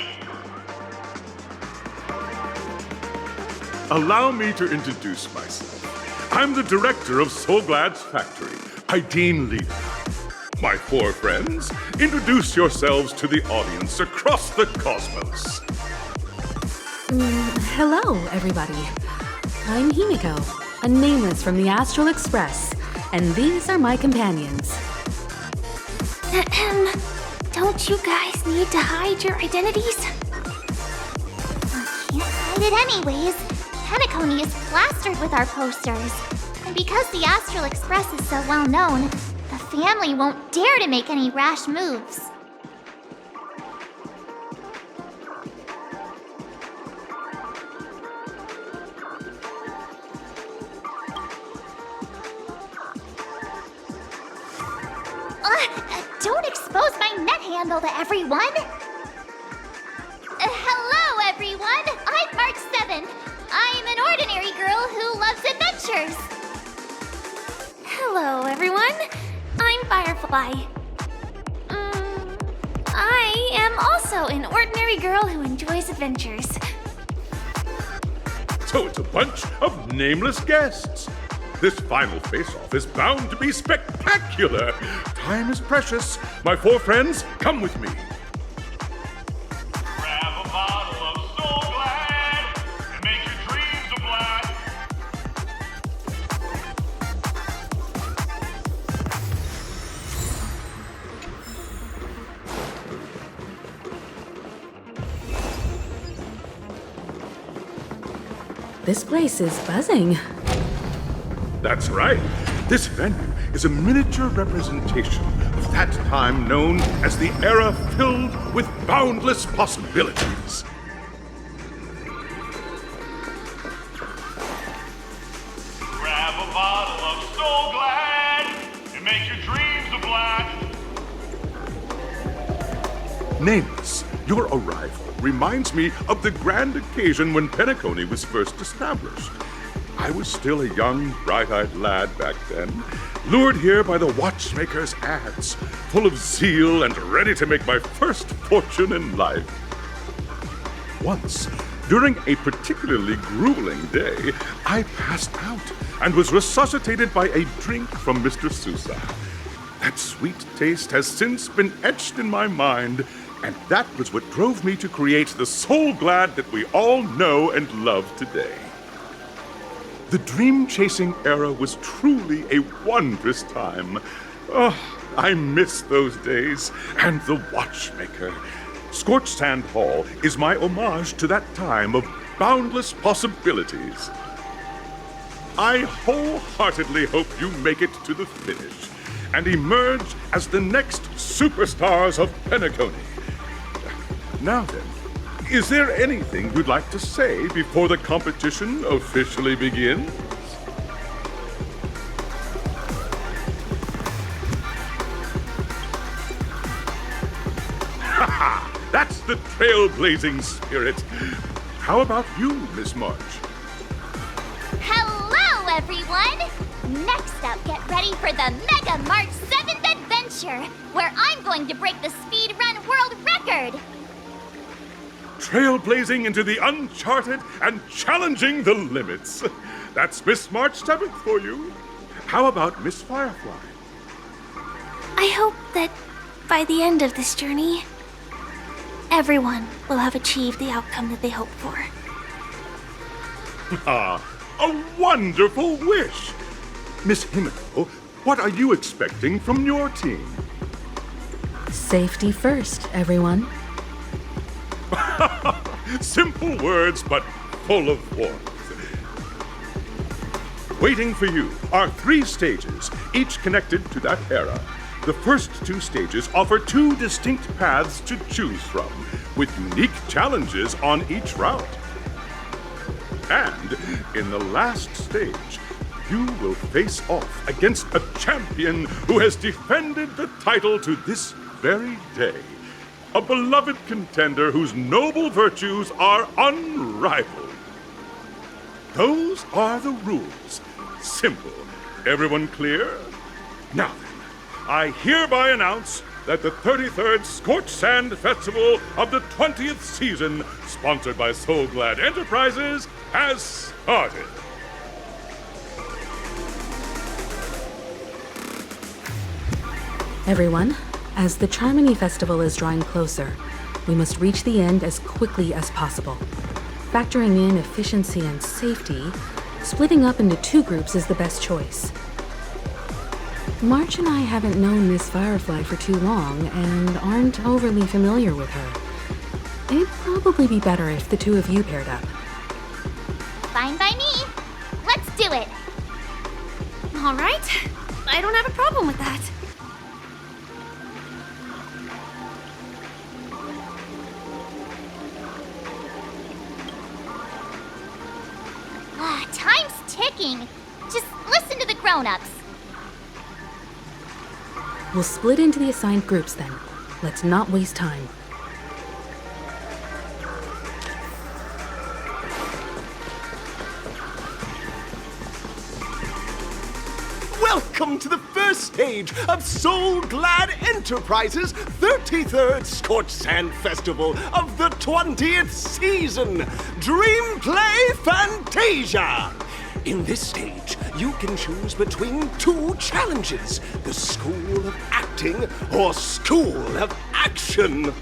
S9: Allow me to introduce myself. I'm the director of Soulglad's factory, Ideen Leader. My four friends, introduce yourselves to the audience across the cosmos.
S13: Hello, everybody. I'm Himiko, a nameless from the Astral Express, and these are my companions.
S10: Don't you guys need to hide your identities? Can't hide it anyways. Penacony is plastered with our posters. And because the Astral Express is so well known, the family won't dare to make any rash moves. Don't expose my net handle to everyone! Hello, everyone! I'm March 7th. I'm an ordinary girl who loves adventures. Hello, everyone. I'm Firefly. I am also an ordinary girl who enjoys adventures.
S9: So it's a bunch of nameless guests. This final face-off is bound to be spectacular. Time is precious. My four friends, come with me.
S17: Grab a bottle of Soul Glad and make your dreams a blast.
S13: This place is buzzing.
S9: That's right. This venue is a miniature representation of that time known as the era filled with boundless possibilities.
S17: Grab a bottle of Soul Glad and make your dreams a blast.
S9: Nameless, your arrival reminds me of the grand occasion when Penacony was first established. I was still a young, bright-eyed lad back then, lured here by the watchmaker's ads, full of zeal and ready to make my first fortune in life. Once, during a particularly grueling day, I passed out and was resuscitated by a drink from Mr. Sousa. That sweet taste has since been etched in my mind, and that was what drove me to create the Soul Glad that we all know and love today. The dream-chasing era was truly a wondrous time. Oh, I miss those days, and the watchmaker. Scorched Sand Hall is my homage to that time of boundless possibilities. I wholeheartedly hope you make it to the finish and emerge as the next superstars of Penacony. Now then, is there anything you'd like to say before the competition officially begins? Haha! That's the trailblazing spirit. How about you, Miss March?
S10: Hello, everyone! Next up, get ready for the Mega March 7th adventure, where I'm going to break the speed run world record!
S18: trailblazing into the uncharted and challenging the limits. That's Miss March 7th for you. How about Miss Firefly?
S10: I hope that by the end of this journey, everyone will have achieved the outcome that they hoped for.
S18: Ah, a wonderful wish! Miss Himiko, what are you expecting from your team?
S13: Safety first, everyone.
S18: Simple words, but full of warmth. Waiting for you are 3 stages, each connected to that era. The first 2 stages offer 2 distinct paths to choose from, with unique challenges on each route. And in the last stage, you will face off against a champion who has defended the title to this very day. A beloved contender whose noble virtues are unrivaled. Those are the rules. Simple. Everyone clear? Now then, I hereby announce that the 33rd Scorched Sand Festival of the 20th season, sponsored by Soul Glad Enterprises, has started.
S13: Everyone, as the Charmony Festival is drawing closer, we must reach the end as quickly as possible. Factoring in efficiency and safety, splitting up into 2 groups is the best choice. March and I haven't known Miss Firefly for too long and aren't overly familiar with her. It'd probably be better if the 2 of you paired up.
S10: Fine by me. Let's do it.
S7: All right. I don't have a problem with that.
S10: Time's ticking. Just listen to the grown-ups.
S13: We'll split into the assigned groups then. Let's not waste time.
S19: Welcome to the first stage of Soul Glad Enterprises' 33rd Scorched Sand Festival of the 20th season, Dream Play Fantasia. In this stage, you can choose between 2 challenges, the School of Acting or School of Action.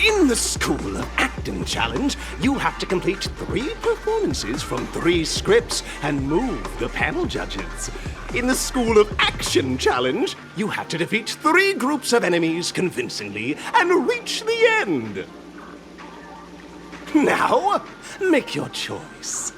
S19: In the School of Acting challenge, you have to complete 3 performances from 3 scripts and move the panel judges. In the School of Action challenge, you have to defeat 3 groups of enemies convincingly and reach the end. Now, make your choice.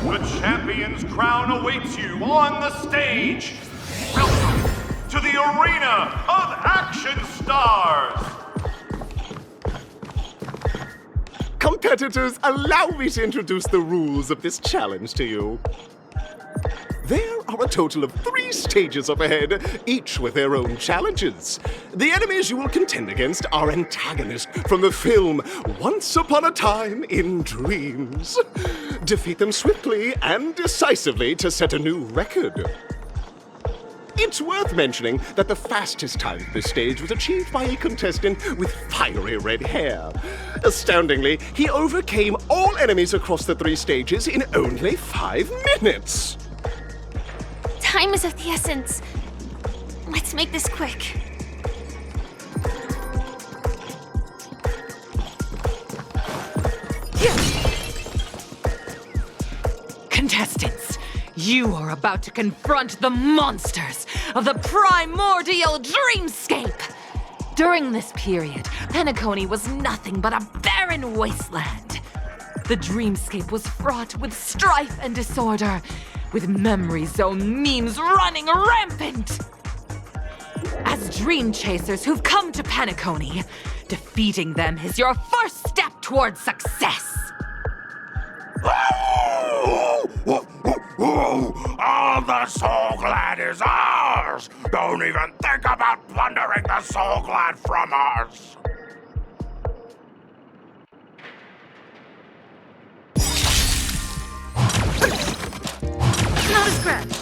S17: The champion's crown awaits you on the stage. Welcome to the Arena of Action Stars.
S19: Competitors, allow me to introduce the rules of this challenge to you. There are a total of 3 stages up ahead, each with their own challenges. The enemies you will contend against are antagonists from the film Once Upon a Time in Dreams. Defeat them swiftly and decisively to set a new record. It's worth mentioning that the fastest time for this stage was achieved by a contestant with fiery red hair. Astoundingly, he overcame all enemies across the 3 stages in only 5 minutes.
S7: Time is of the essence. Let's make this quick.
S20: Contestants, you are about to confront the monsters of the primordial dreamscape. During this period, Penacony was nothing but a barren wasteland. the dreamscape was fraught with strife and disorder, with memory zone memes running rampant. As dream chasers who've come to Penacony, defeating them is your first step towards success.
S21: All the Soul Glad is ours! Don't even think about plundering the Soul Glad from us!
S14: Not a scratch.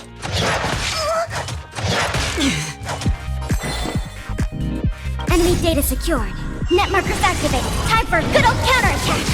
S10: Enemy data secured. Net markers activated. Time for a good old counterattack!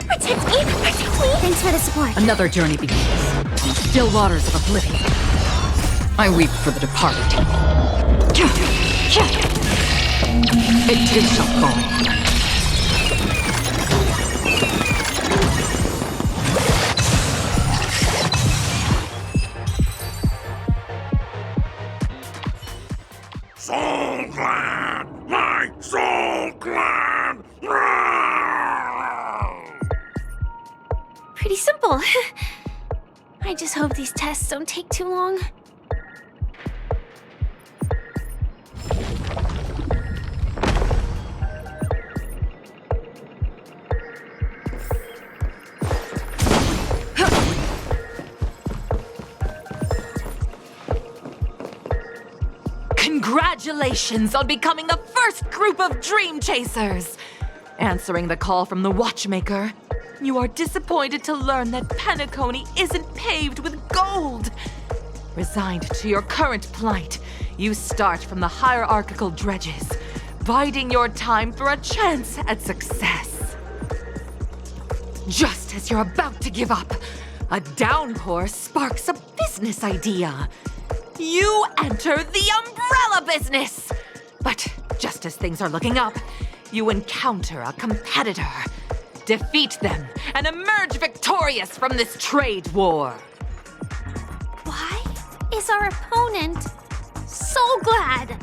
S10: Protect me! Thanks for the support.
S20: Another journey begins. Still waters of oblivion. I weep for the departed. It too shall fall.
S21: Soul Glad! My Soul Glad!
S7: Pretty simple. I just hope these tests don't take too long.
S20: Congratulations on becoming the first group of Dream Chasers! Answering the call from the Watchmaker, you are disappointed to learn that Penacony isn't paved with gold. Resigned to your current plight, you start from the hierarchical dredges, biding your time for a chance at success. Just as you're about to give up, a downpour sparks a business idea. You enter the umbrella business! But just as things are looking up, you encounter a competitor. Defeat them and emerge victorious from this trade war.
S7: Why is our opponent Soul Glad?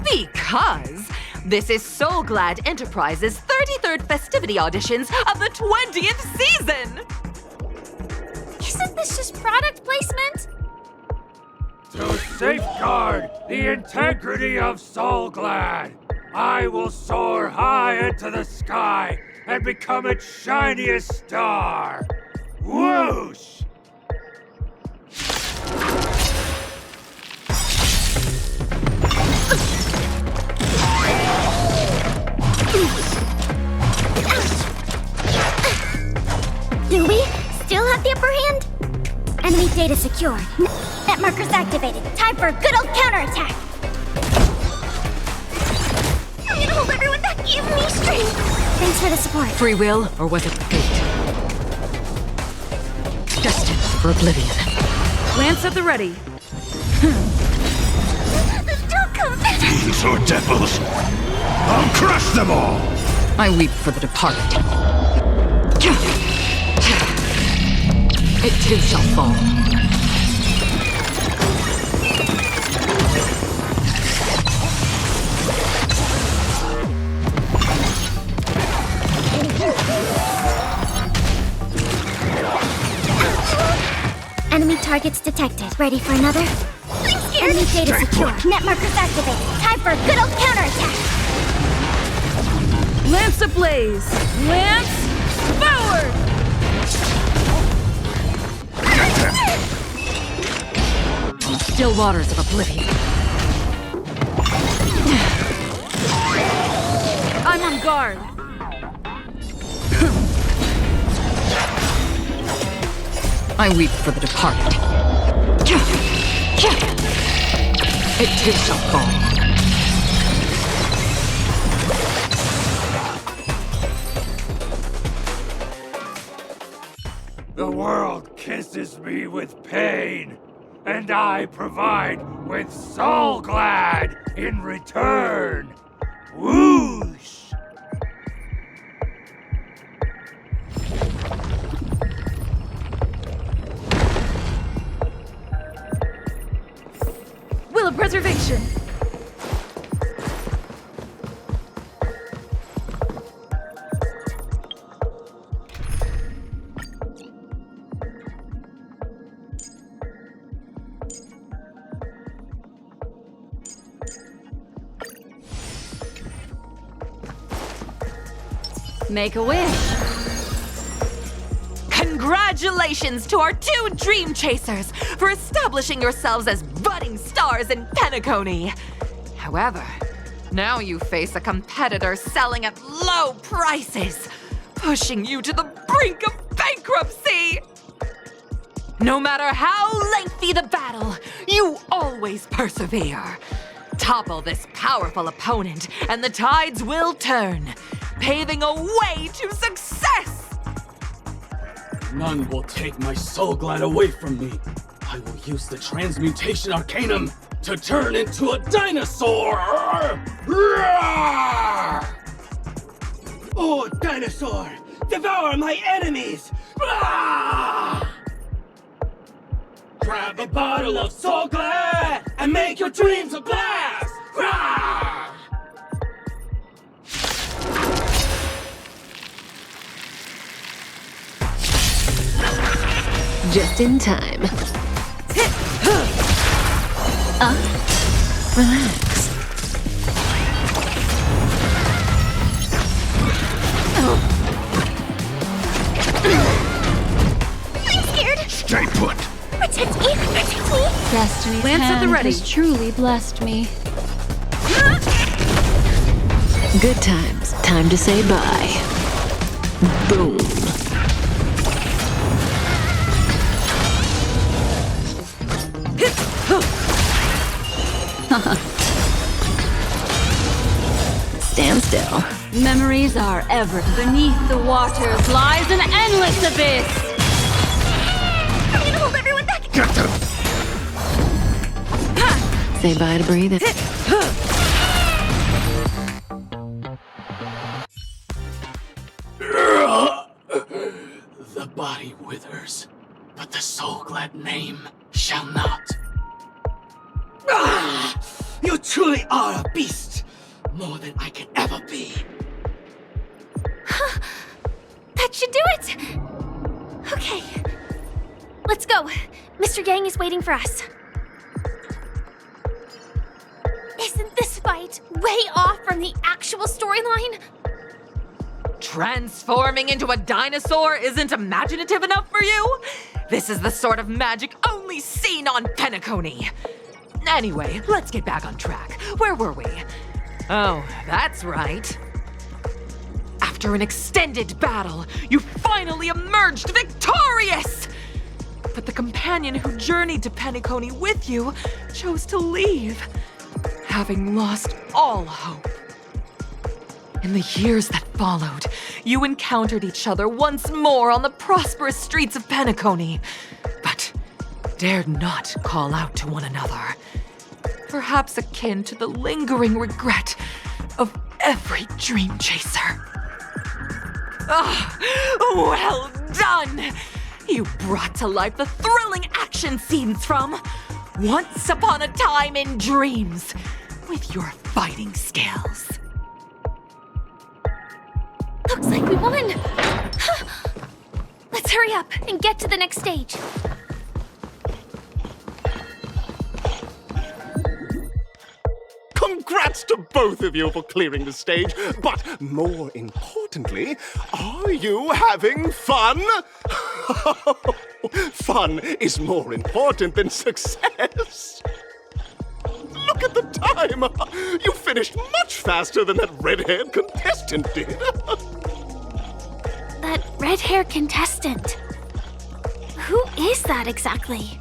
S20: Because this is Soul Glad Enterprises' 33rd festivity auditions of the 20th season!
S7: Isn't this just product placement?
S22: To safeguard the integrity of Soul Glad, I will soar high into the sky and become its shiniest star. Whoosh!
S10: Do we still have the upper hand? Enemy data secured. Net markers activated. Time for a good old counterattack. I'm gonna hold everyone back. Give me strength. Thanks for the support.
S20: Free will, or was it fate? Destined for oblivion.
S14: Lance at the ready.
S10: Don't come back.
S21: Demons or devils, I'll crush them all!
S20: I weep for the departed. It too shall fall.
S10: Enemy targets detected. Ready for another? I'm scared. Enemy data secure. Net markers activated. Time for a good old counterattack.
S14: Lance ablaze! Lance forward!
S20: Still waters of oblivion.
S14: I'm on guard.
S20: I weep for the departed. It too shall fall.
S22: The world kisses me with pain, and I provide with Soul Glad in return. Whoosh!
S8: Will of Preservation. Make a wish.
S20: Congratulations to our 2 Dream Chasers for establishing yourselves as budding stars in Penacony. However, now you face a competitor selling at low prices, pushing you to the brink of bankruptcy. No matter how lengthy the battle, you always persevere. Topple this powerful opponent, and the tides will turn, paving a way to success!
S3: None will take my Soul Glad away from me. I will use the Transmutation Arcanum to turn into a dinosaur! Roar! Oh, dinosaur! Devour my enemies! Roar! Grab a bottle of Soul Glad and make your dreams a blast! Roar!
S6: Just in time. Relax.
S10: I'm scared!
S9: Stay put!
S10: Protect me! Protect me!
S14: Destiny's
S8: Lance at the
S14: hand
S8: ready.
S14: has truly blessed me.
S6: Good times. Time to say bye. Boom. Stand still.
S14: Memories are ever. Beneath the waters lies an endless abyss.
S10: I'm gonna hold everyone back!
S9: Get them!
S6: Say bye to breathing.
S3: The body withers, but the Soul Glad name shall not. You truly are a beast! More than I can ever be.
S10: That should do it! Okay. Let's go. Mr. Yang is waiting for us. Isn't this fight way off from the actual storyline?
S20: Transforming into a dinosaur isn't imaginative enough for you? This is the sort of magic only seen on Penacony. Anyway, let's get back on track. Where were we? Oh, that's right. After an extended battle, you finally emerged victorious! But the companion who journeyed to Penacony with you chose to leave, having lost all hope. In the years that followed, you encountered each other once more on the prosperous streets of Penacony, but dared not call out to one another. Perhaps akin to the lingering regret of every dream chaser. Ah, well done! You brought to life the thrilling action scenes from Once Upon a Time in Dreams with your fighting skills.
S10: Looks like we won! Let's hurry up and get to the next stage.
S19: Congrats to both of you for clearing the stage, but more importantly, are you having fun? Fun is more important than success. Look at the time! You finished much faster than that red-haired contestant did.
S10: That red-haired contestant. Who is that exactly?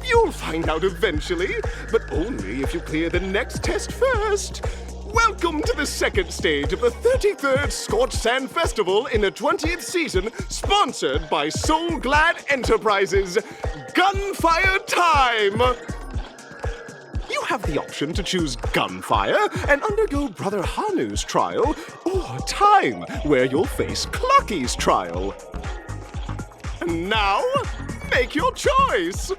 S19: You'll find out eventually, but only if you clear the next test first. Well welcome to the second stage of the 33rd Scorched Sand Festival in the 20th season, sponsored by Soul Glad Enterprises. Gunfire time! You have the option to choose Gunfire and undergo Brother Hanu's trial, or Time, where you'll face Clocky's trial. And now, make your choice!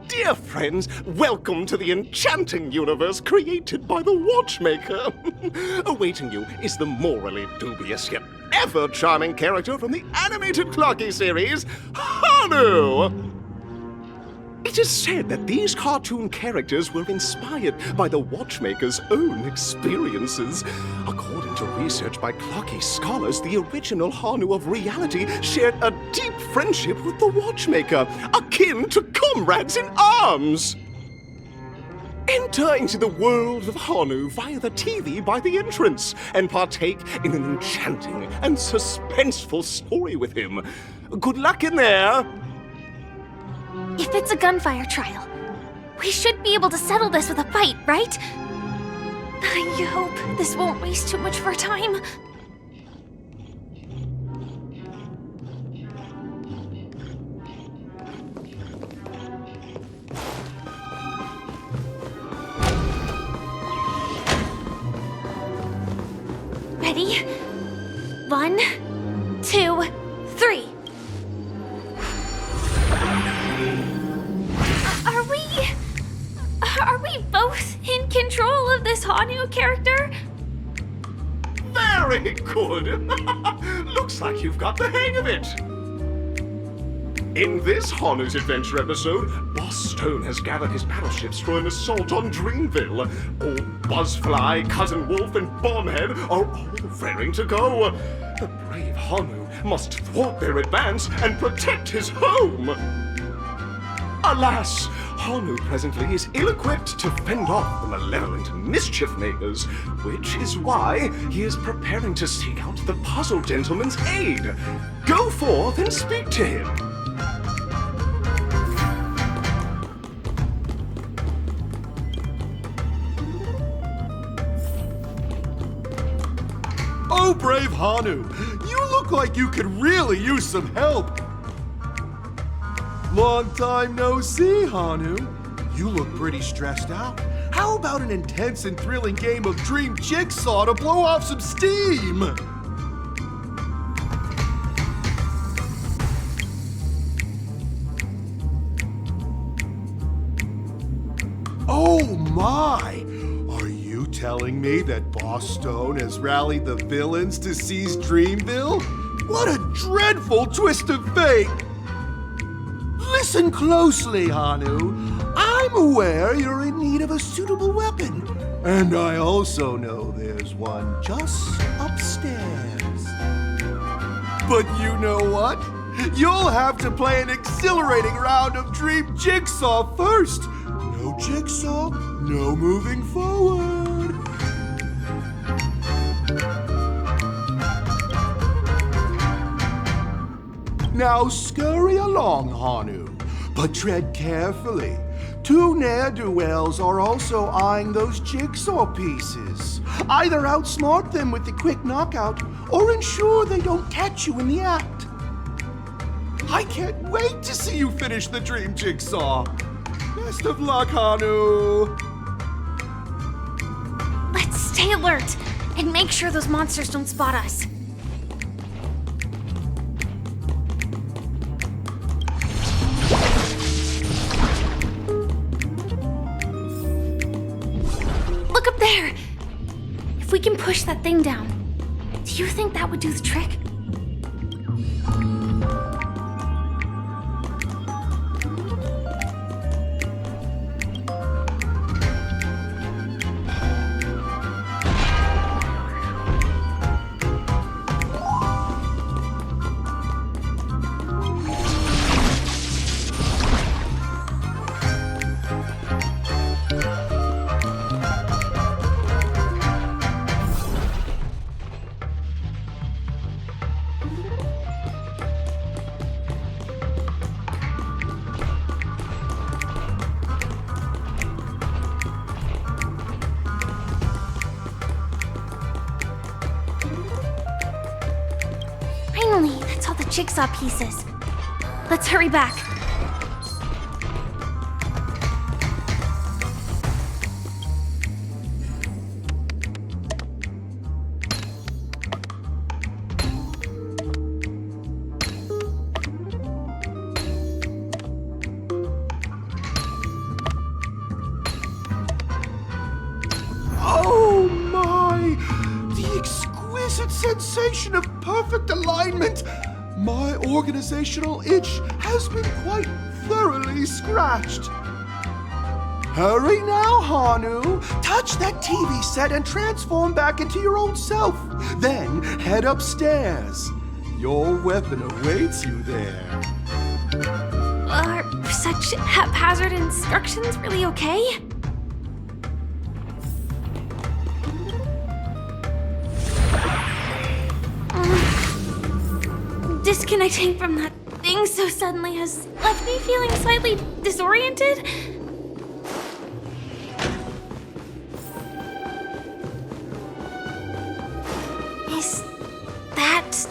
S19: Dear friends, welcome to the enchanting universe created by the Watchmaker. Awaiting you is the morally dubious yet ever charming character from the animated Clocky series, Hanu! It is said that these cartoon characters were inspired by the Watchmaker's own experiences. According to research by Clocky scholars, the original Hanu of reality shared a deep friendship with the Watchmaker, akin to comrades in arms. Enter into the world of Hanu via the TV by the entrance and partake in an enchanting and suspenseful story with him. Good luck in there!
S10: If it's a gunfire trial, we should be able to settle this with a fight, right? I hope this won't waste too much of our time. Ready? 1, 2, 3. Are we both in control of this Hanu character?
S19: Very good! Looks like you've got the hang of it! In this Hanu's Adventure episode, Boss Stone has gathered his battleships for an assault on Dreamville. Old Buzzfly, Cousin Wolf, and Bombhead are all raring to go. The brave Hanu must thwart their advance and protect his home. Alas, Hanu presently is ill-equipped to fend off the malevolent mischief makers, which is why he is preparing to seek out the Puzzle Gentleman's aid. Go forth and speak to him.
S4: Oh, brave Hanu, you look like you could really use some help. Long time no see, Hanu. You look pretty stressed out. How about an intense and thrilling game of Dream Jigsaw to blow off some steam? Oh my! Are you telling me that Boss Stone has rallied the villains to seize Dreamville? What a dreadful twist of fate! Listen closely, Hanu. I'm aware you're in need of a suitable weapon. And I also know there's one just upstairs. But you know what? You'll have to play an exhilarating round of Dream Jigsaw first. No Jigsaw, no moving forward. Now scurry along, Hanu, but tread carefully. Two ne'er-do-wells are also eyeing those jigsaw pieces. Either outsmart them with the quick knockout, or ensure they don't catch you in the act. I can't wait to see you finish the Dream Jigsaw. Best of luck, Hanu.
S10: Let's stay alert and make sure those monsters don't spot us.
S7: Look up there! If we can push that thing down, do you think that would do the trick? Finally, that's all the jigsaw pieces. Let's hurry back.
S4: Oh my! The exquisite sensation of perfect alignment! My organizational itch has been quite thoroughly scratched. Hurry now, Hanu! Touch that TV set and transform back into your old self. Then head upstairs. Your weapon awaits you there.
S7: Are such haphazard instructions really okay? Disconnecting from that thing so suddenly has left me feeling slightly disoriented. Is that...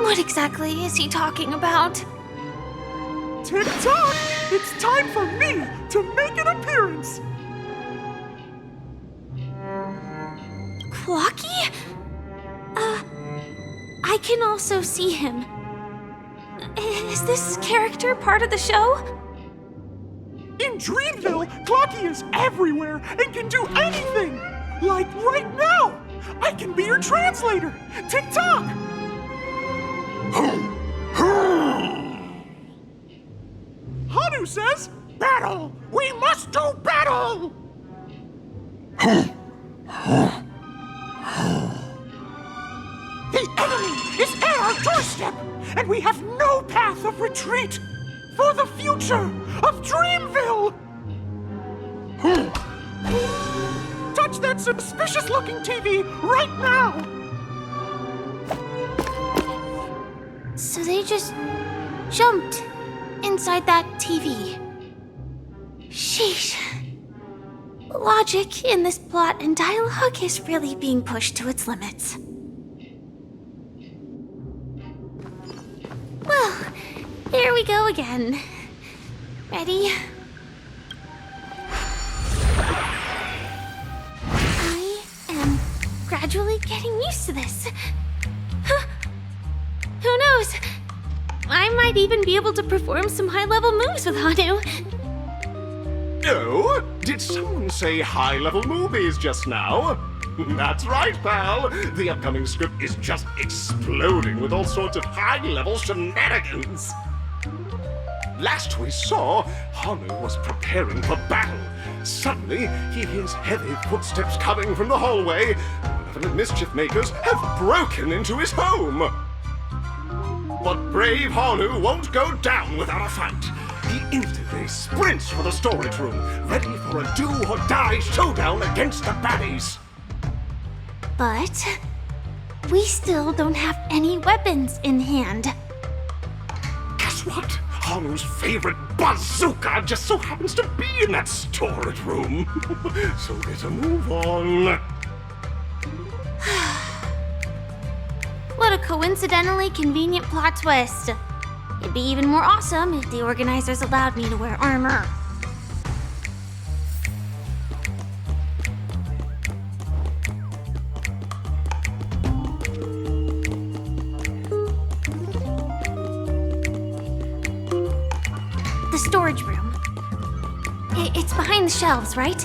S7: What exactly is he talking about?
S5: Tick-tock! It's time for me to make an appearance!
S7: Clocky? I can also see him. Is this character part of the show?
S5: In Dreamville, Clocky is everywhere and can do anything! Like right now! I can be your translator! Tick-tock! Hanu says, battle! We must do battle! The enemy is at our doorstep, and we have no path of retreat for the future of Dreamville! Touch that suspicious-looking TV right now!
S7: So they just jumped inside that TV. Sheesh. Logic in this plot and dialogue is really being pushed to its limits. Well, here we go again. Ready? I am gradually getting used to this. Huh. Who knows? I might even be able to perform some high-level moves with Hanu.
S19: Oh, did someone say high-level movies just now? That's right, pal. The upcoming script is just exploding with all sorts of high-level shenanigans. Last we saw, Hanu was preparing for battle. Suddenly, he hears heavy footsteps coming from the hallway. Malevolent mischief makers have broken into his home. But brave Hanu won't go down without a fight. He instantly sprints for the storage room, ready for a do-or-die showdown against the baddies.
S7: But we still don't have any weapons in hand.
S19: Guess what? Hanu's favorite bazooka just so happens to be in that storage room. So get a move on.
S7: What a coincidentally convenient plot twist. It'd be even more awesome if the organizers allowed me to wear armor.
S10: the storage room. It's behind the shelves, right?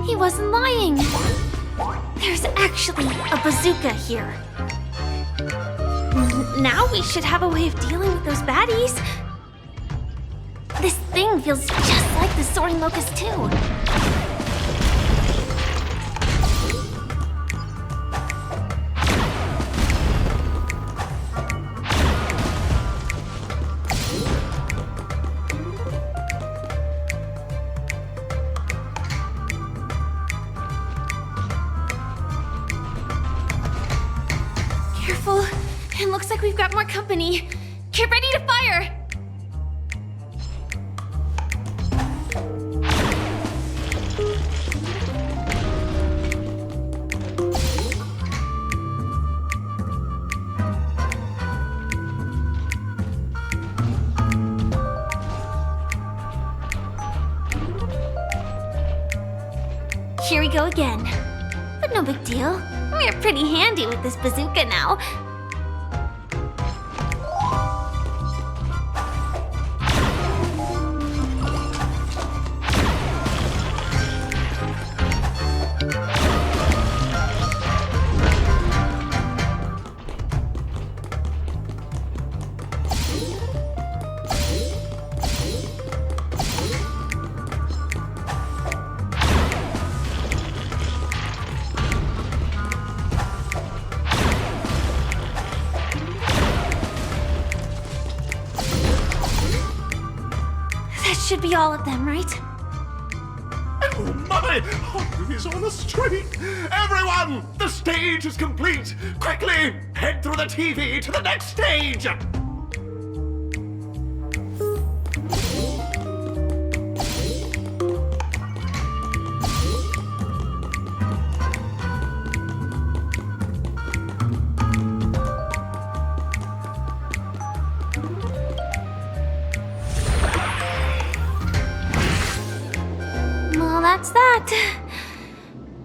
S10: He wasn't lying. There's actually a bazooka here. Now we should have a way of dealing with those baddies. This thing feels just like the soaring locust too. Careful. It looks like we've got more company. Get ready to fire! Here we go again. But no big deal. We're pretty handy with this bazooka now. Should be all of them, right?
S19: Oh my! Oh, he's on the street! Everyone! The stage is complete! Quickly! Head through the TV to the next stage!
S10: Well, that's that.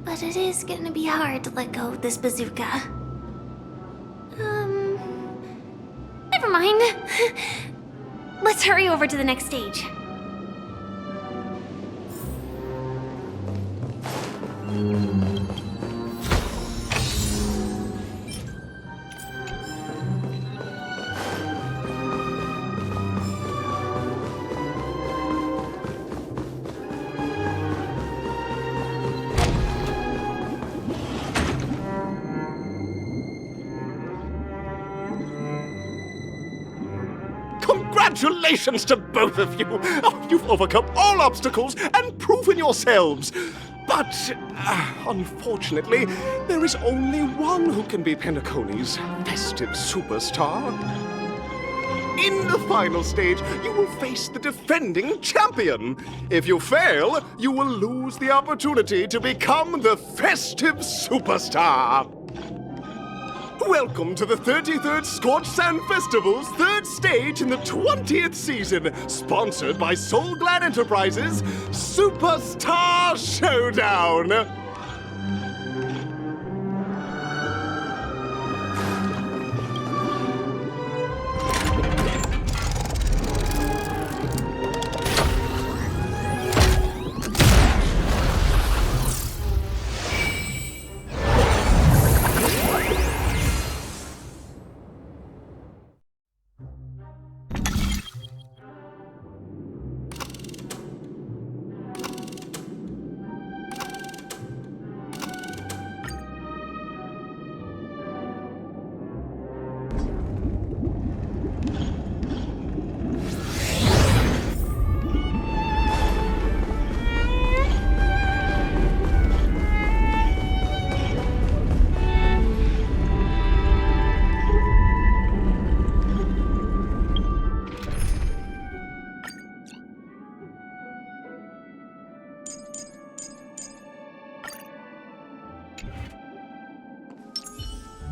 S10: But it is gonna be hard to let go of this bazooka. Never mind. Let's hurry over to the next stage.
S19: Congratulations to both of you! Oh, you've overcome all obstacles and proven yourselves! But, unfortunately, there is only one who can be Penacony's festive superstar. In the final stage, you will face the defending champion. If you fail, you will lose the opportunity to become the festive superstar. Welcome to the 33rd Scorched Sand Festival's third stage in the 20th season, sponsored by Soul Glad Enterprises, Superstar Showdown!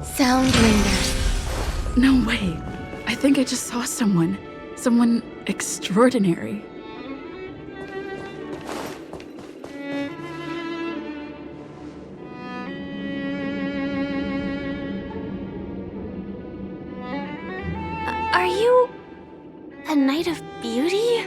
S6: Sound linger.
S13: No way. I
S1: think I just saw someone. Someone extraordinary.
S7: Are you a Knight of Beauty?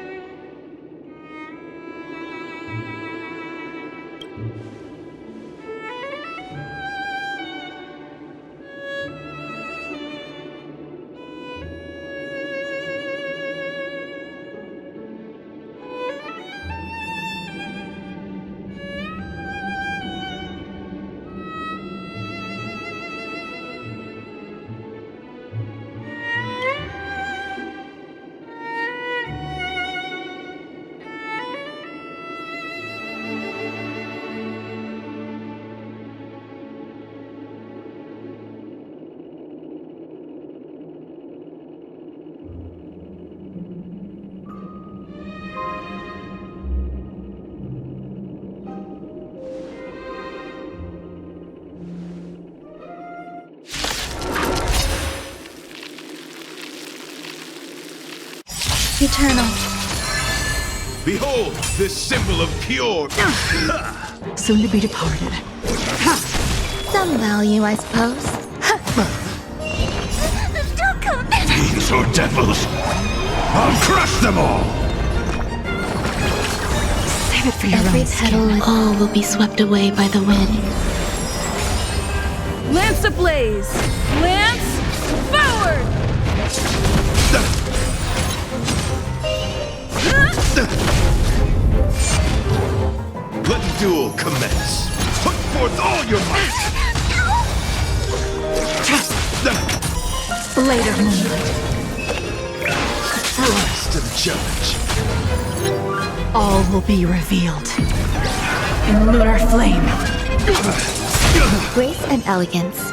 S10: Eternal.
S12: Behold, this symbol of pure.
S1: Soon to be departed.
S10: Some value, I suppose.
S21: These are devils. I'll crush them all.
S1: Save it for your
S6: Every
S1: own
S6: petal and all will be swept away by the wind.
S14: Lance ablaze! Lance forward!
S12: Let the duel commence. Put forth all your might.
S1: Blade of moonlight.
S12: Rise to the challenge.
S1: All will be revealed. In lunar flame.
S10: Grace and elegance.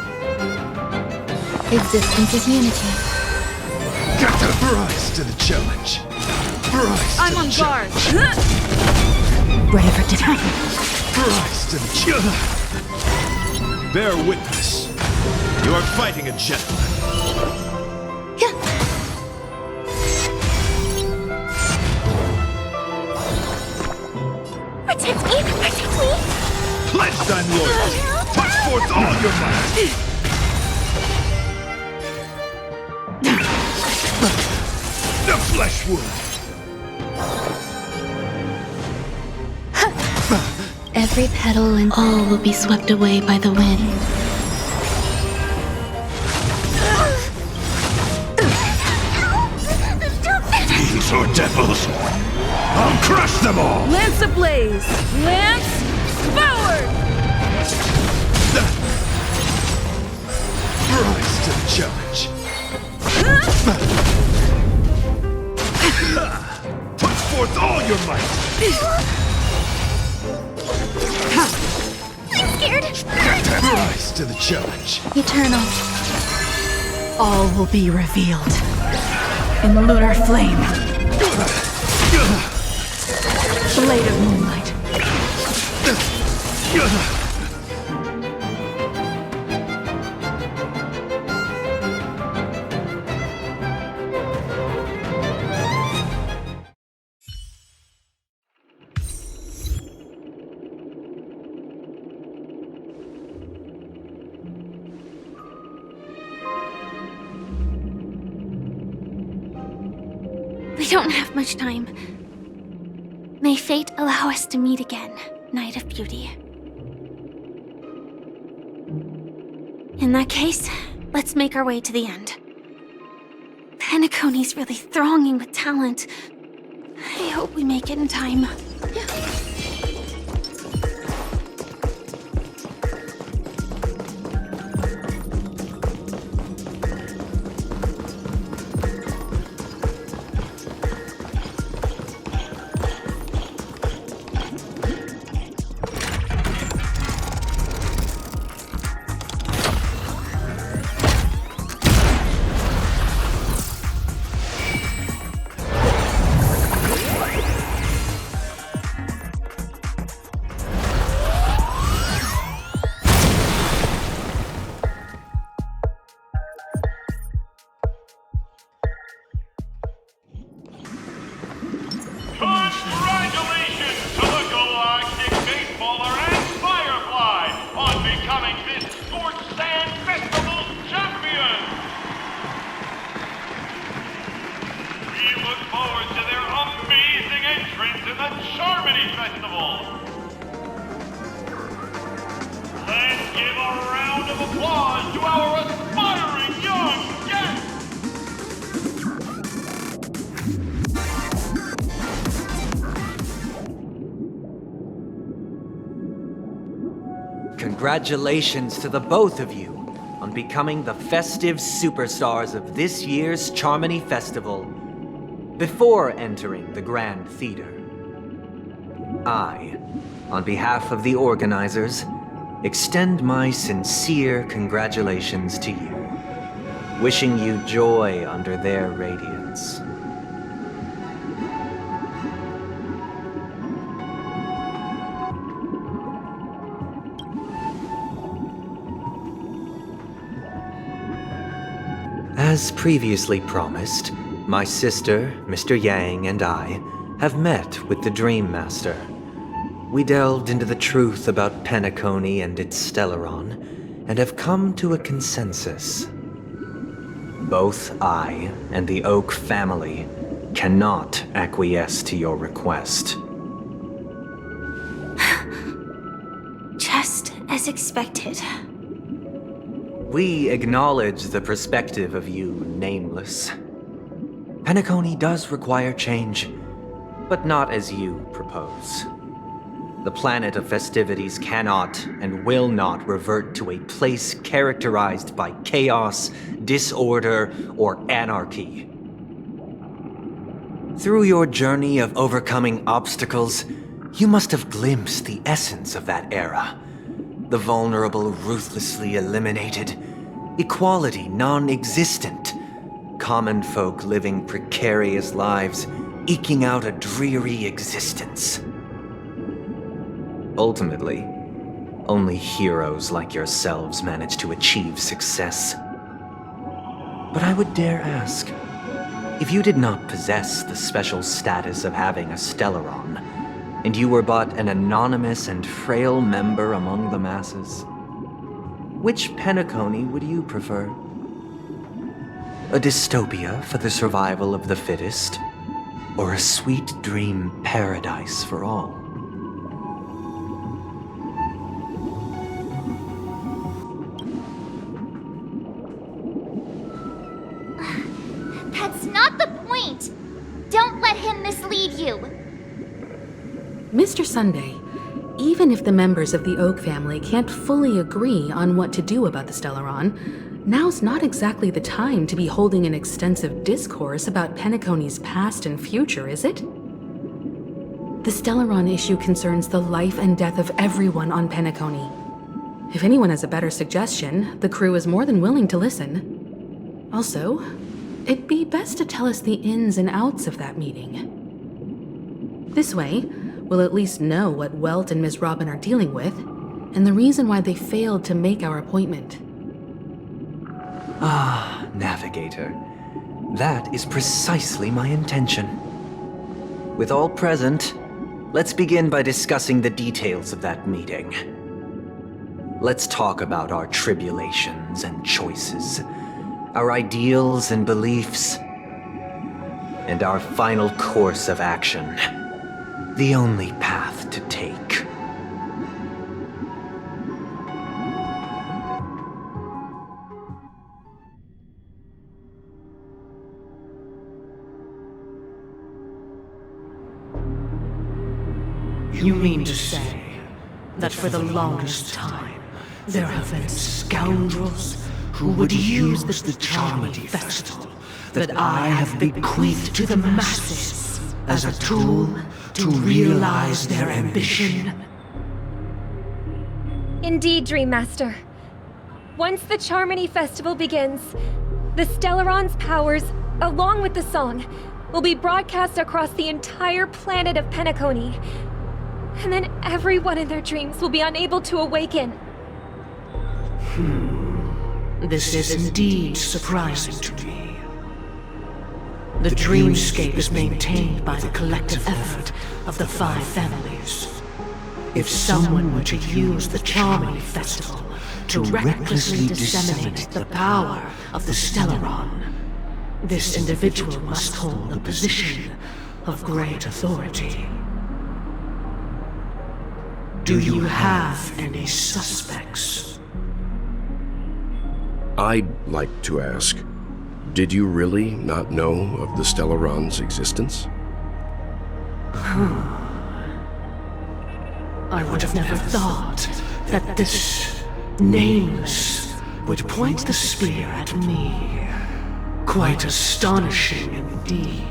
S10: Existence is unity.
S12: Rise to the challenge. Rise
S14: I'm
S12: to
S14: on
S12: the
S14: guard.
S12: challenge.
S1: Ready for defeat.
S12: Rise to the challenge. Bear witness. You are fighting a gentleman.
S10: Protect me! Protect me!
S12: Pledge thine loyalty. Put forth all your might. The flesh wound.
S6: Every petal and all will be swept away by the wind.
S21: These are devils. I'll crush them all.
S14: Lance ablaze! Lance forward!
S12: Rise to the challenge. Put forth all your might.
S10: I'm scared!
S12: Rise to the challenge.
S10: Eternal.
S1: All will be revealed. In lunar flame. Blade of moonlight.
S7: We don't have much time. May fate allow us to meet again, Knight of Beauty. In that case, let's make our way to the end. Penacony's really thronging with talent. I hope we make it in time.
S11: Congratulations to the both of you on becoming the festive superstars of this year's Charmony Festival before entering the Grand Theater. I, on behalf of the organizers, extend my sincere congratulations to you, wishing you joy under their radiance. As previously promised, my sister, Mr. Yang, and I have met with the Dream Master. We delved into the truth about Penacony and its Stellaron, and have come to a consensus. Both I and the Oak family cannot acquiesce to your request.
S10: Just as expected.
S11: We acknowledge the perspective of you, Nameless. Penacony does require change, but not as you propose. The planet of festivities cannot and will not revert to a place characterized by chaos, disorder, or anarchy. Through your journey of overcoming obstacles, you must have glimpsed the essence of that era. The vulnerable ruthlessly eliminated, equality non-existent, common folk living precarious lives, eking out a dreary existence. Ultimately, only heroes like yourselves manage to achieve success. But I would dare ask, if you did not possess the special status of having a Stellaron, and you were but an anonymous and frail member among the masses, which Penacony would you prefer? A dystopia for the survival of the fittest, or a sweet dream paradise for all?
S10: That's not the point! Don't let him mislead you!
S13: Mr. Sunday, even if the members of the Oak family can't fully agree on what to do about the Stellaron, now's not exactly the time to be holding an extensive discourse about Penacony's past and future, is it? The Stellaron issue concerns the life and death of everyone on Penacony. If anyone has a better suggestion, the crew is more than willing to listen. Also, it'd be best to tell us the ins and outs of that meeting. This way, we'll at least know what Welt and Ms. Robin are dealing with, and the reason why they failed to make our appointment.
S11: Ah, Navigator. That is precisely my intention. With all present, let's begin by discussing the details of that meeting. Let's talk about our tribulations and choices, our ideals and beliefs, and our final course of action. The only path to take.
S15: You mean to say that for the longest time, there have been scoundrels who would use the Charmony Festival that I have bequeathed to the masses as a tool to realize their ambition?
S23: Indeed, Dream Master. Once the Charmony Festival begins, the Stellaron's powers, along with the song, will be broadcast across the entire planet of Penacony. And then everyone in their dreams will be unable to awaken.
S15: This is indeed surprising to me. The dreamscape is maintained by the collective effort of the 5 families. If someone were to use the Charmony Festival to recklessly disseminate the power of the Stellaron, this individual must hold a position of great authority. Do you have any suspects?
S24: I'd like to ask, did you really not know of the Stellaron's existence?
S15: I would have never thought that this nameless, would point the spear at me. Quite astonishing indeed.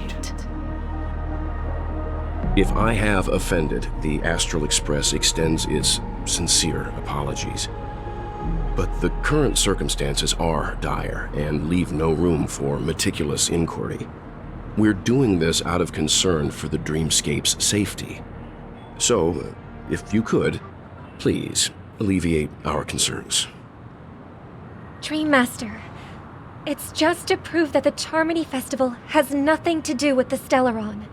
S24: If I have offended, the Astral Express extends its sincere apologies. But the current circumstances are dire and leave no room for meticulous inquiry. We're doing this out of concern for the Dreamscape's safety. So, if you could, please alleviate our concerns.
S23: Dream Master, it's just to prove that the Charmony Festival has nothing to do with the Stellaron.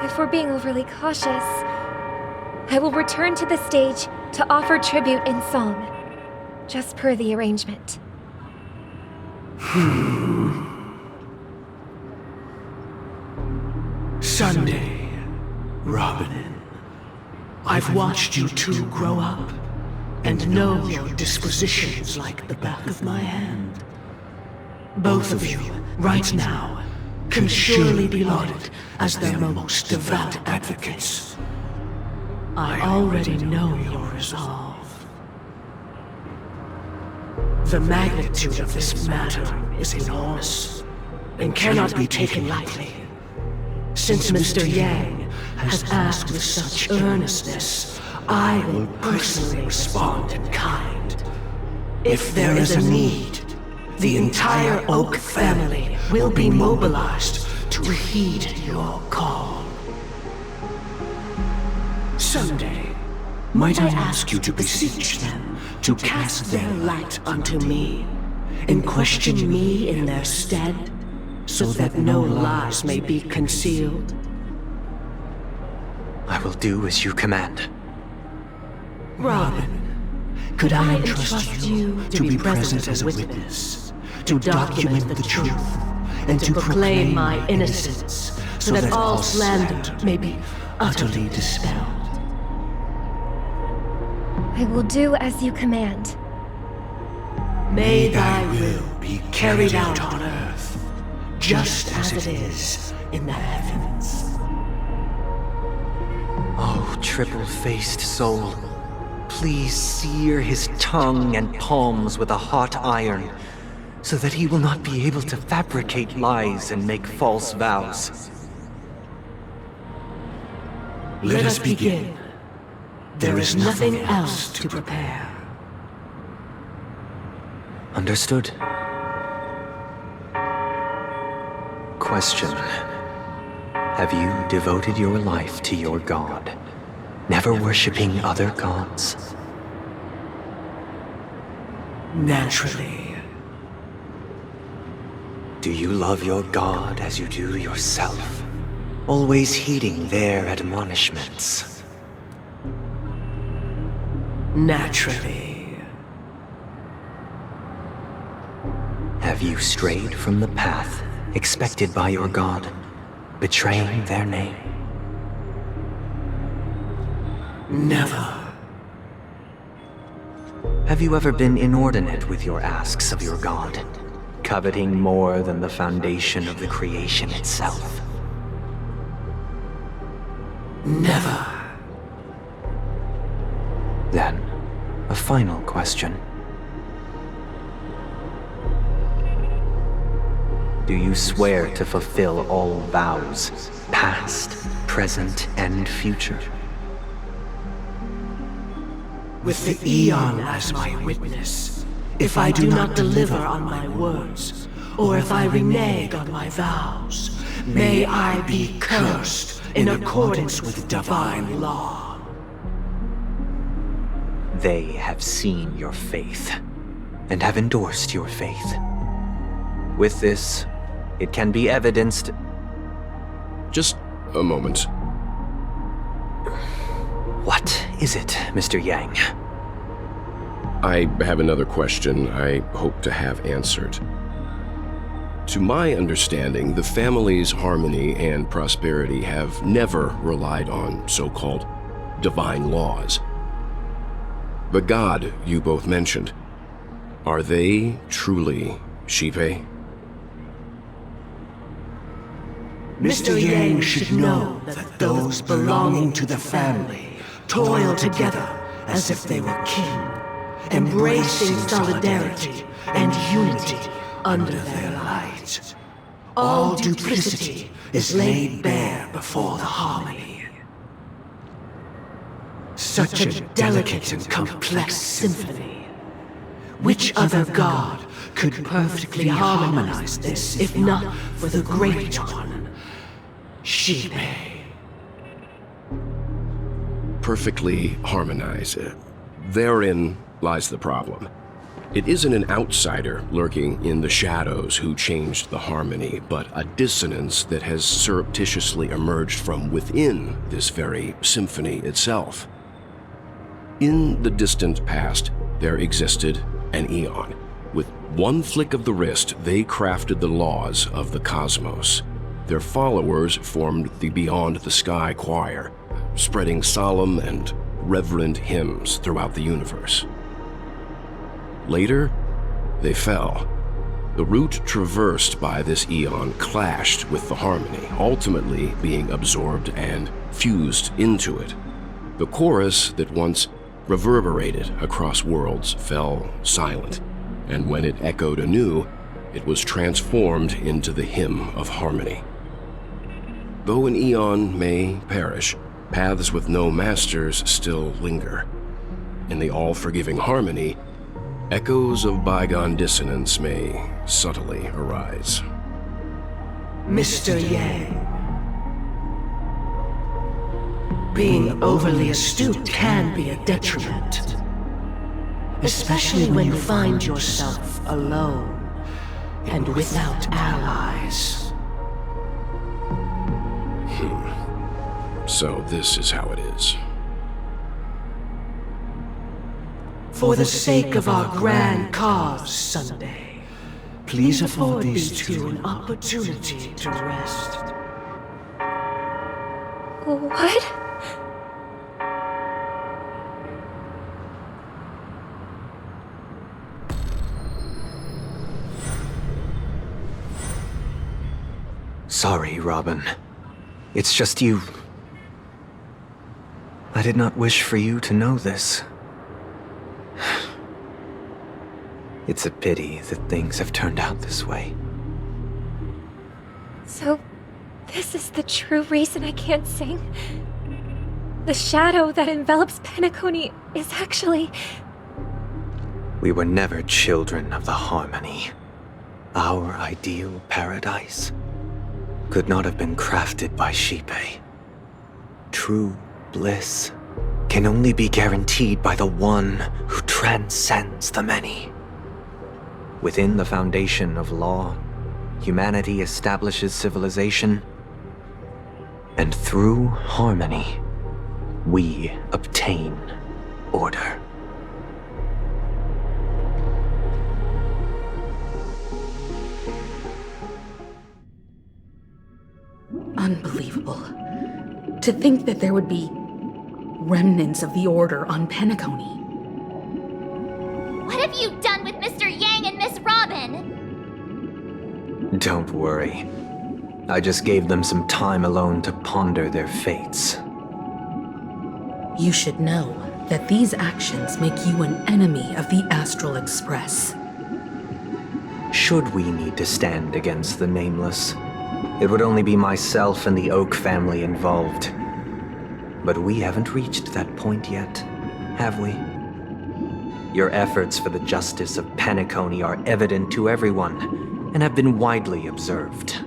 S23: If we're being overly cautious, I will return to the stage to offer tribute in song, just per the arrangement.
S15: Sunday, Robin. I've watched you two grow up, and know your dispositions like the back of my hand. Both of you, right now, can surely be lauded as their most devout advocates. I already know your resolve. The magnitude of this matter is enormous, and cannot be taken lightly. Since Mr. Yang has asked with such earnestness, I will personally respond in kind. If there is a need, the entire Oak family will be mobilized to heed your call. Someday, might I ask you to beseech them to cast their light unto me, and question me in their stead, so that no lies may be concealed?
S11: I will do as you command.
S15: Robin, could I entrust you to be present as a witness, to document the truth, and to proclaim my innocence, so that all slander may be utterly dispelled?
S23: I will do as you command.
S15: May thy will be carried out on earth, just as it is in the heavens.
S11: Oh, triple-faced soul, please sear his tongue and palms with a hot iron, so that he will not be able to fabricate lies and make false vows.
S15: Let us begin. There is nothing else to prepare.
S11: Understood. Question. Have you devoted your life to your god, never worshipping other gods?
S15: Naturally.
S11: Do you love your god as you do yourself, always heeding their admonishments?
S15: Naturally.
S11: Have you strayed from the path expected by your god, betraying their name?
S15: Never.
S11: Have you ever been inordinate with your asks of your god, coveting more than the foundation of the creation itself?
S15: Never.
S11: Then, a final question. Do you swear to fulfill all vows, past, present, and future?
S15: With the Eon as my witness, if I do not deliver on my words, or if I renege on my vows, may I be cursed in accordance with divine law.
S11: They have seen your faith, and have endorsed your faith. With this, it can be evidenced...
S24: Just a moment.
S11: What is it, Mr. Yang?
S24: I have another question I hope to have answered. To my understanding, the family's harmony and prosperity have never relied on so-called divine laws. The god you both mentioned, are they truly Shipe?
S15: Mr. Yang should know that those belonging to the family toil together as if they were kin, embracing solidarity and unity under their light. All duplicity is laid bare before the harmony. Such a delicate and complex symphony. Which other god could perfectly harmonize this, if not for the Great One, Shibe?
S24: Perfectly harmonize. Therein lies the problem. It isn't an outsider lurking in the shadows who changed the harmony, but a dissonance that has surreptitiously emerged from within this very symphony itself. In the distant past, there existed an eon. With one flick of the wrist, they crafted the laws of the cosmos. Their followers formed the Beyond the Sky Choir, spreading solemn and reverent hymns throughout the universe. Later, they fell. The route traversed by this eon clashed with the harmony, ultimately being absorbed and fused into it. The chorus that once reverberated across worlds fell silent, and when it echoed anew, it was transformed into the hymn of harmony. Though an eon may perish, paths with no masters still linger. In the all-forgiving harmony, echoes of bygone dissonance may subtly arise.
S15: Mr. Yang, being overly astute can be a detriment, especially when you find yourself alone and without allies.
S24: So this is how it is.
S15: For the sake of our grand cause, Sunday, please afford these two an opportunity to rest.
S23: What?
S11: Sorry, Robin. It's just you. I did not wish for you to know this. It's a pity that things have turned out this way.
S23: So, this is the true reason I can't sing? The shadow that envelops Penacony is actually...
S11: We were never children of the harmony. Our ideal paradise could not have been crafted by Shibe. True bliss can only be guaranteed by the one who transcends the many. Within the foundation of law, humanity establishes civilization, and through harmony, we obtain order.
S13: Unbelievable. To think that there would be remnants of the Order on Penacony.
S10: What have you done with Mr. Yang and Miss Robin?
S11: Don't worry. I just gave them some time alone to ponder their fates.
S13: You should know that these actions make you an enemy of the Astral Express.
S11: Should we need to stand against the Nameless, it would only be myself and the Oak family involved. But we haven't reached that point yet, have we? Your efforts for the justice of Penacony are evident to everyone, and have been widely observed.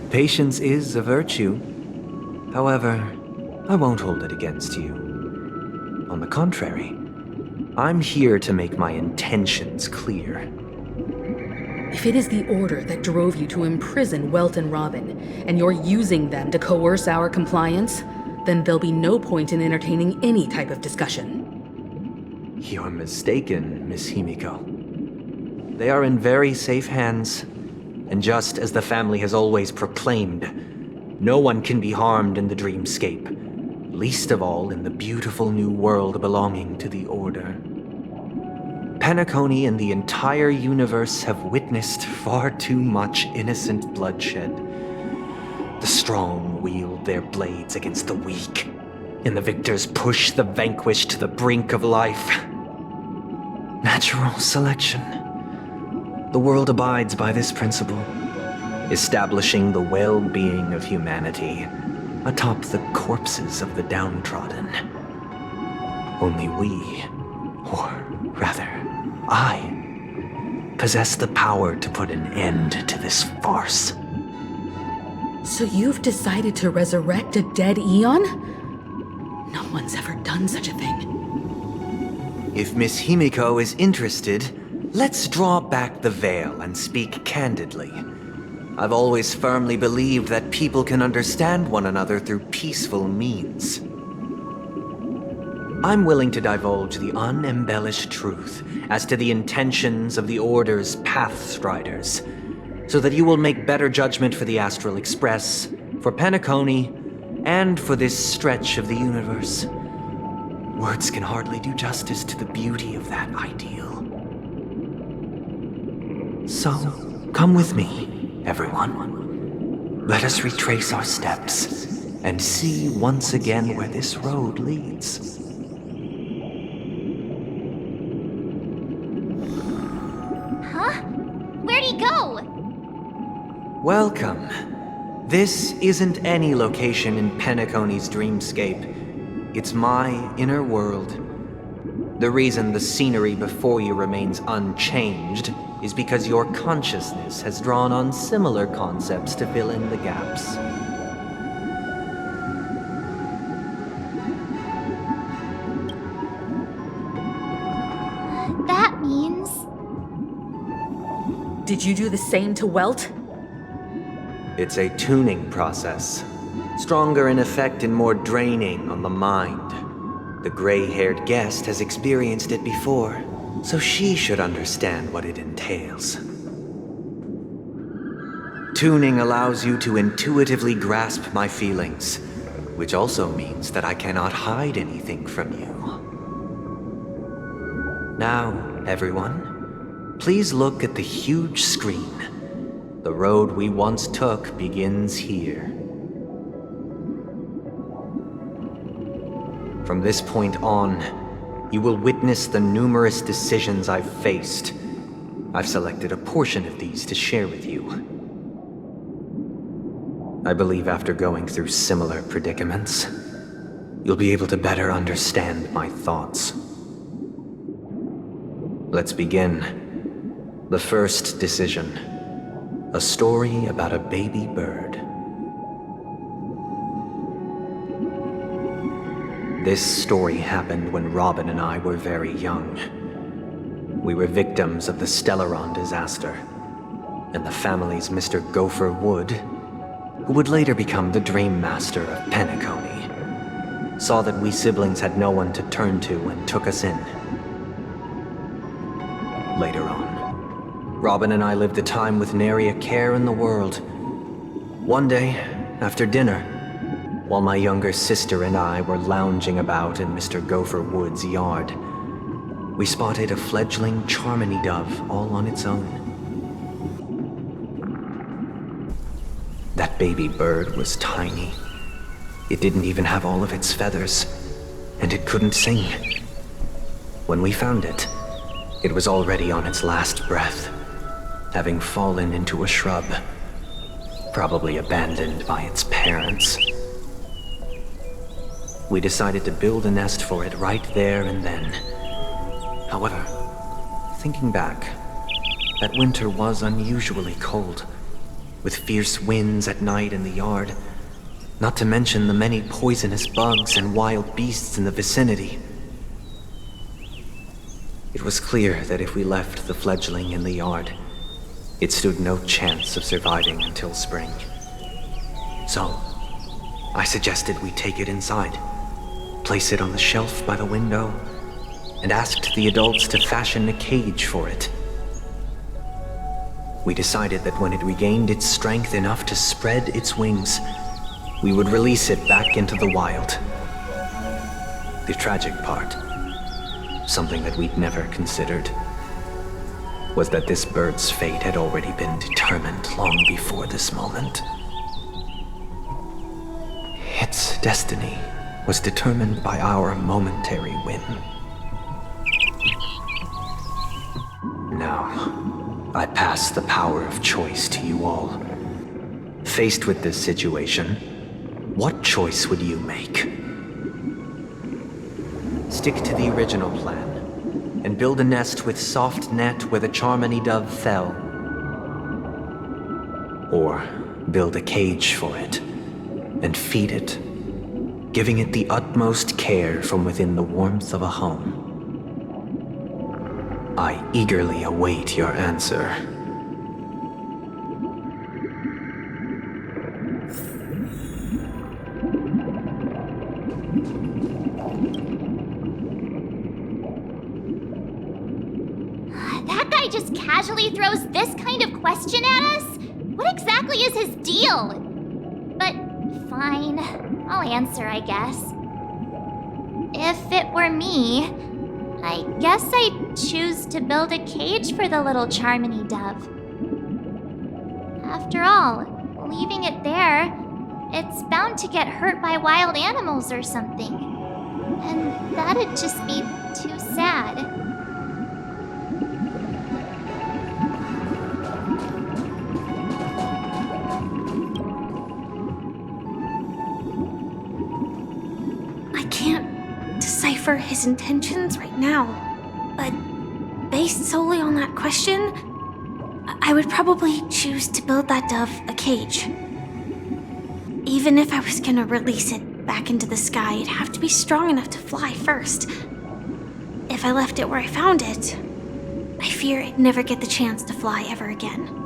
S11: Patience is a virtue. However, I won't hold it against you. On the contrary, I'm here to make my intentions clear.
S13: If it is the Order that drove you to imprison Welt and Robin, and you're using them to coerce our compliance, then there'll be no point in entertaining any type of discussion.
S11: You're mistaken, Miss Himiko. They are in very safe hands, and just as the family has always proclaimed, no one can be harmed in the dreamscape, least of all in the beautiful new world belonging to the Order. Penacony and the entire universe have witnessed far too much innocent bloodshed. The strong wield their blades against the weak, and the victors push the vanquished to the brink of life. Natural selection. The world abides by this principle, establishing the well-being of humanity atop the corpses of the downtrodden. Only we, or rather, I, possess the power to put an end to this farce.
S13: So you've decided to resurrect a dead Eon? No one's ever done such a thing.
S11: If Miss Himiko is interested, let's draw back the veil and speak candidly. I've always firmly believed that people can understand one another through peaceful means. I'm willing to divulge the unembellished truth as to the intentions of the Order's Pathstriders, so that you will make better judgment for the Astral Express, for Penacony, and for this stretch of the universe. Words can hardly do justice to the beauty of that ideal. So, come with me, everyone. Let us retrace our steps and see once again where this road leads.
S10: Huh? Where'd he go?
S11: Welcome. This isn't any location in Penacony's dreamscape. It's my inner world. The reason the scenery before you remains unchanged is because your consciousness has drawn on similar concepts to fill in the gaps.
S10: That means...
S13: Did you do the same to Welt?
S11: It's a tuning process. Stronger in effect and more draining on the mind. The gray-haired guest has experienced it before, so she should understand what it entails. Tuning allows you to intuitively grasp my feelings, which also means that I cannot hide anything from you. Now, everyone, please look at the huge screen. The road we once took begins here. From this point on, you will witness the numerous decisions I've faced. I've selected a portion of these to share with you. I believe after going through similar predicaments, you'll be able to better understand my thoughts. Let's begin. The first decision. A story about a baby bird. This story happened when Robin and I were very young. We were victims of the Stellaron disaster, and the family's Mr. Gopher Wood, who would later become the Dream Master of Penacony, saw that we siblings had no one to turn to and took us in. Later on, Robin and I lived a time with nary a care in the world. One day, after dinner, while my younger sister and I were lounging about in Mr. Gopher Wood's yard, we spotted a fledgling Charmony dove all on its own. That baby bird was tiny. It didn't even have all of its feathers, and it couldn't sing. When we found it, it was already on its last breath, having fallen into a shrub, probably abandoned by its parents. We decided to build a nest for it right there and then. However, thinking back, that winter was unusually cold, with fierce winds at night in the yard, not to mention the many poisonous bugs and wild beasts in the vicinity. It was clear that if we left the fledgling in the yard, it stood no chance of surviving until spring. So, I suggested we take it inside, place it on the shelf by the window, and asked the adults to fashion a cage for it. We decided that when it regained its strength enough to spread its wings, we would release it back into the wild. The tragic part, something that we'd never considered, was that this bird's fate had already been determined long before this moment. Its destiny was determined by our momentary win. Now, I pass the power of choice to you all. Faced with this situation, what choice would you make? Stick to the original plan and build a nest with soft net where the Charmony dove fell. Or build a cage for it and feed it, giving it the utmost care from within the warmth of a home. I eagerly await your answer.
S10: That guy just casually throws this kind of question at us? What exactly is his deal? But fine, I'll answer, I guess. If it were me, I guess I'd choose to build a cage for the little Charmony dove. After all, leaving it there, it's bound to get hurt by wild animals or something. And that'd just be too sad.
S2: I can't decipher his intentions right now, but based solely on that question, I would probably choose to build that dove a cage. Even if I was gonna release it back into the sky, it'd have to be strong enough to fly first. If I left it where I found it, I fear it'd never get the chance to fly ever again.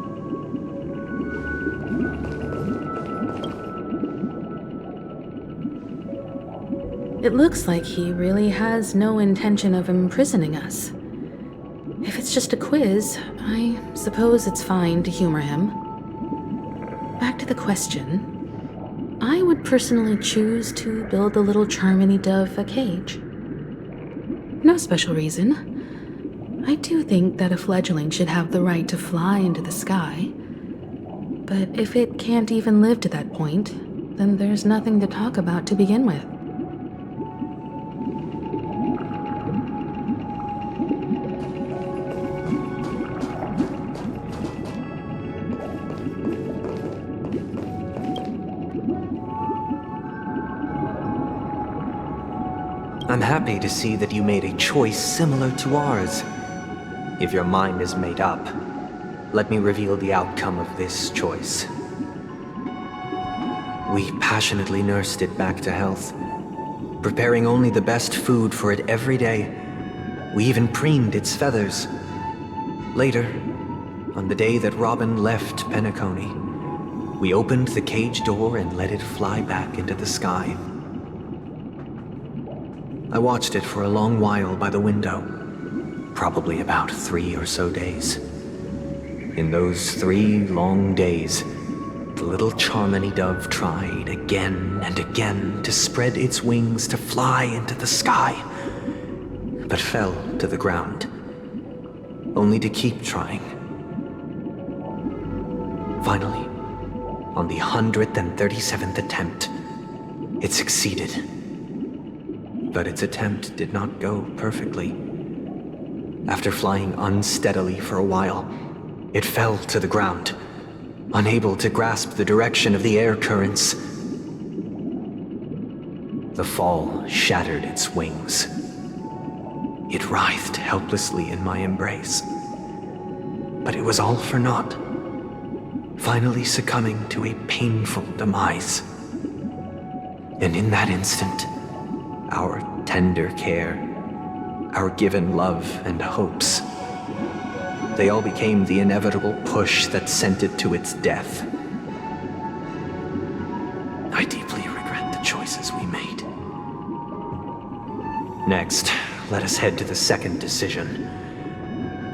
S13: It looks like he really has no intention of imprisoning us. If it's just a quiz, I suppose it's fine to humor him. Back to the question. I would personally choose to build the little Charmony dove a cage. No special reason. I do think that a fledgling should have the right to fly into the sky. But if it can't even live to that point, then there's nothing to talk about to begin with.
S11: I'm happy to see that you made a choice similar to ours. If your mind is made up, let me reveal the outcome of this choice. We passionately nursed it back to health, preparing only the best food for it every day. We even preened its feathers. Later, on the day that Robin left Penacony, we opened the cage door and let it fly back into the sky. I watched it for a long while by the window, probably about 3 or so days. In those 3 long days, the little Charmony dove tried again and again to spread its wings to fly into the sky, but fell to the ground, only to keep trying. Finally, on the 137th attempt, it succeeded. But its attempt did not go perfectly. After flying unsteadily for a while, it fell to the ground, unable to grasp the direction of the air currents. The fall shattered its wings. It writhed helplessly in my embrace. But it was all for naught, finally succumbing to a painful demise. And in that instant, our tender care, our given love and hopes, they all became the inevitable push that sent it to its death. I deeply regret the choices we made. Next, let us head to the second decision.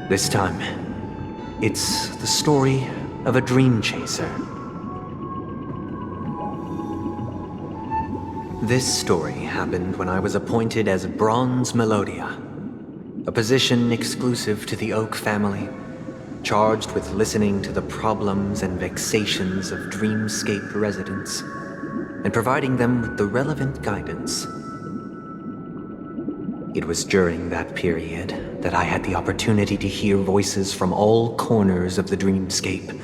S11: This time, it's the story of a dream chaser. This story happened when I was appointed as Bronze Melodia, a position exclusive to the Oak family charged with listening to the problems and vexations of Dreamscape residents and providing them with the relevant guidance. It was during that period that I had the opportunity to hear voices from all corners of the Dreamscape.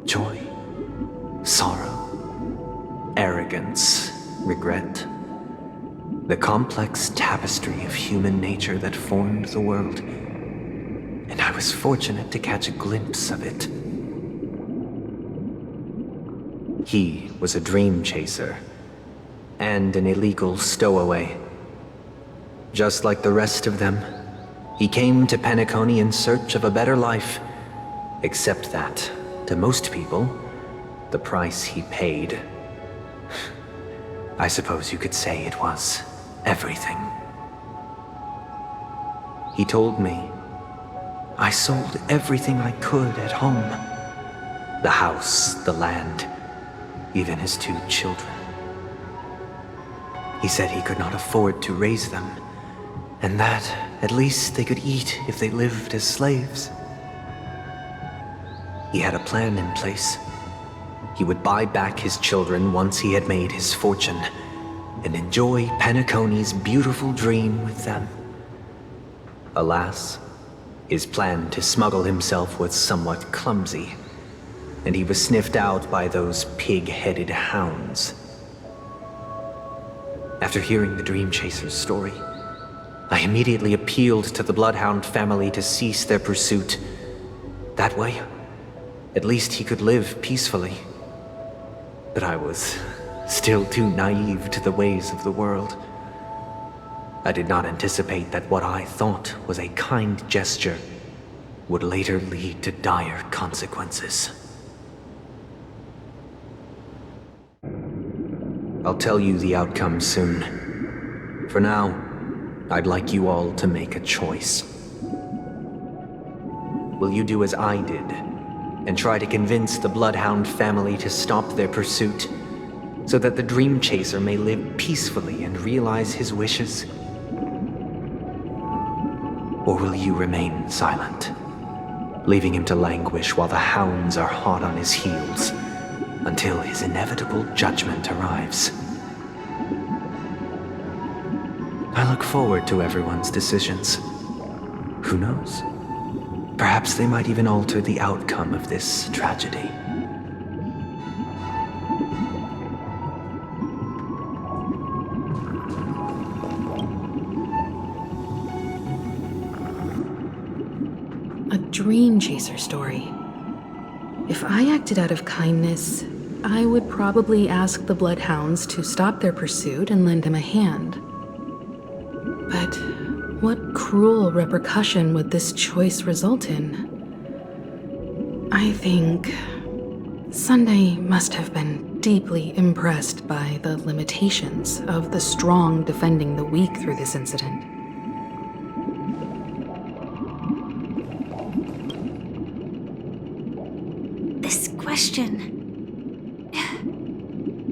S11: Joy, sorrow, arrogance, regret. The complex tapestry of human nature that formed the world. And I was fortunate to catch a glimpse of it. He was a dream chaser and an illegal stowaway. Just like the rest of them, he came to Penacony in search of a better life, except that, to most people, the price he paid, I suppose you could say it was everything. He told me I sold everything I could at home. The house, the land, even his 2 children. He said he could not afford to raise them, and that at least they could eat if they lived as slaves. He had a plan in place. He would buy back his children once he had made his fortune, and enjoy Penacony's beautiful dream with them. Alas, his plan to smuggle himself was somewhat clumsy, and he was sniffed out by those pig-headed hounds. After hearing the Dream Chaser's story, I immediately appealed to the Bloodhound family to cease their pursuit. That way, at least he could live peacefully. But I was still too naive to the ways of the world. I did not anticipate that what I thought was a kind gesture would later lead to dire consequences. I'll tell you the outcome soon. For now, I'd like you all to make a choice. Will you do as I did and try to convince the Bloodhound family to stop their pursuit so that the Dream Chaser may live peacefully and realize his wishes? Or will you remain silent, leaving him to languish while the hounds are hot on his heels until his inevitable judgment arrives? I look forward to everyone's decisions. Who knows? Perhaps they might even alter the outcome of this tragedy.
S13: A Dream Chaser story. If I acted out of kindness, I would probably ask the Bloodhounds to stop their pursuit and lend him a hand. But what cruel repercussion would this choice result in? I think Sunday must have been deeply impressed by the limitations of the strong defending the weak through this incident.
S2: This question.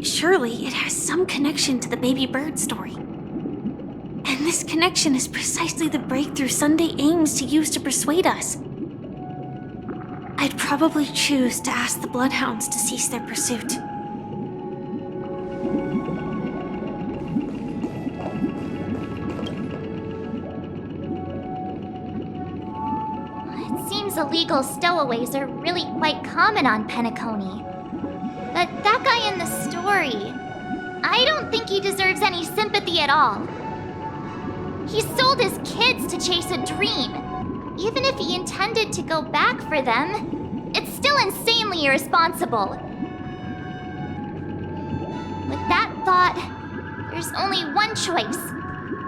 S2: Surely it has some connection to the baby bird story. And this connection is precisely the breakthrough Sunday aims to use to persuade us. I'd probably choose to ask the Bloodhounds to cease their pursuit.
S10: It seems illegal stowaways are really quite common on Penacony. But that guy in the story, I don't think he deserves any sympathy at all. He sold his kids to chase a dream. Even if he intended to go back for them, it's still insanely irresponsible. With that thought, there's only one choice.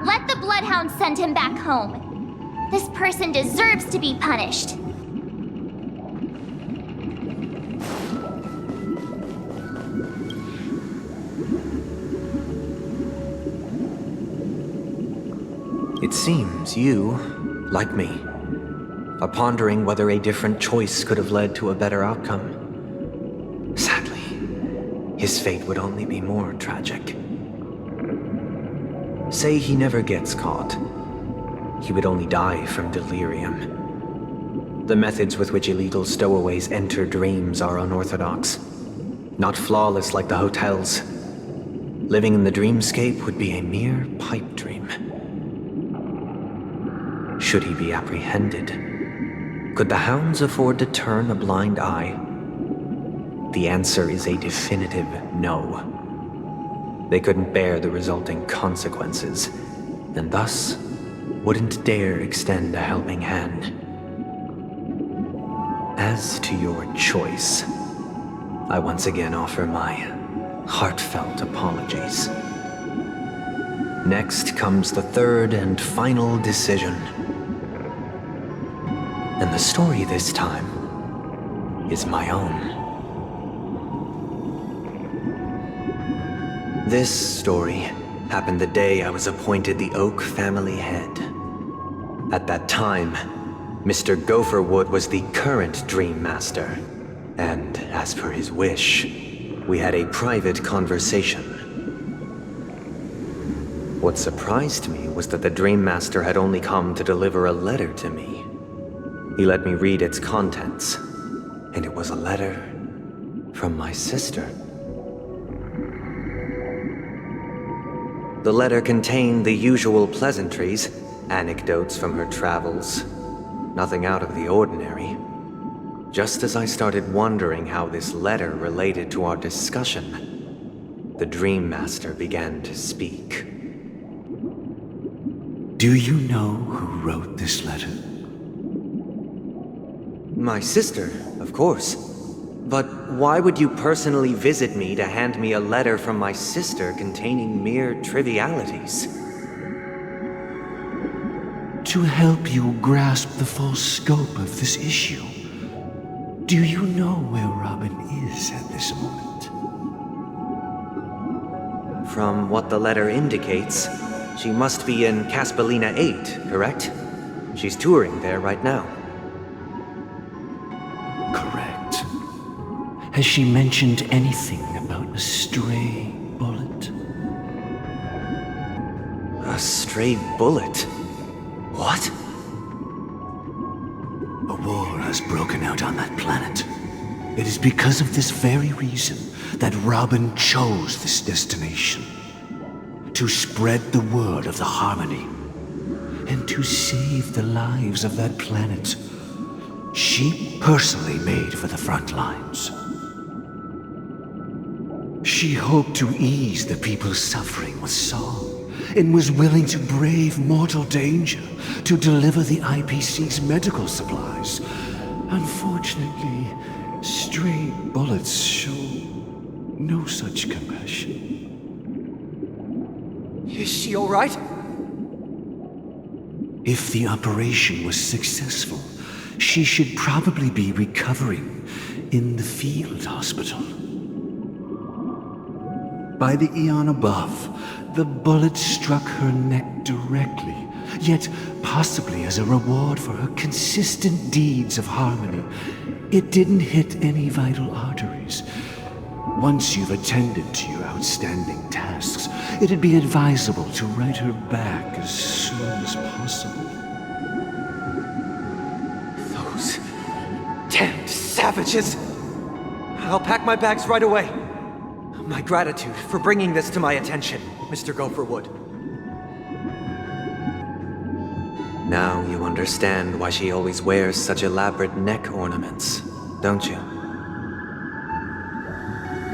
S10: Let the Bloodhound send him back home. This person deserves to be punished.
S11: It seems you, like me, are pondering whether a different choice could have led to a better outcome. Sadly, his fate would only be more tragic. Say he never gets caught. He would only die from delirium. The methods with which illegal stowaways enter dreams are unorthodox. Not flawless like the hotels. Living in the dreamscape would be a mere pipe dream. Should he be apprehended? Could the hounds afford to turn a blind eye? The answer is a definitive no. They couldn't bear the resulting consequences, and thus wouldn't dare extend a helping hand. As to your choice, I once again offer my heartfelt apologies. Next comes the third and final decision. And the story this time is my own. This story happened the day I was appointed the Oak family head. At that time, Mr. Gopherwood was the current Dream Master, and as per his wish, we had a private conversation. What surprised me was that the Dream Master had only come to deliver a letter to me. He let me read its contents, and it was a letter from my sister. The letter contained the usual pleasantries, anecdotes from her travels, nothing out of the ordinary. Just as I started wondering how this letter related to our discussion, the Dream Master began to speak.
S15: Do you know who wrote this letter?
S11: My sister, of course. But why would you personally visit me to hand me a letter from my sister containing mere trivialities?
S15: To help you grasp the full scope of this issue. Do you know where Robin is at this moment?
S11: From what the letter indicates, she must be in Caspelina 8, correct? She's touring there right now.
S15: Correct. Has she mentioned anything about a stray bullet?
S11: A stray bullet? What?
S15: A war has broken out on that planet. It is because of this very reason that Robin chose this destination. To spread the word of the Harmony. And to save the lives of that planet. She personally made for the front lines. She hoped to ease the people's suffering with song, and was willing to brave mortal danger to deliver the IPC's medical supplies. Unfortunately, stray bullets show no such compassion.
S11: Is she all right?
S15: If the operation was successful, she should probably be recovering in the field hospital. By the eon above, the bullet struck her neck directly, yet possibly as a reward for her consistent deeds of harmony. It didn't hit any vital arteries. Once you've attended to your outstanding tasks, it'd be advisable to write her back as soon as possible.
S11: Those damned savages! I'll pack my bags right away. My gratitude for bringing this to my attention, Mr. Gopherwood. Now you understand why she always wears such elaborate neck ornaments, don't you?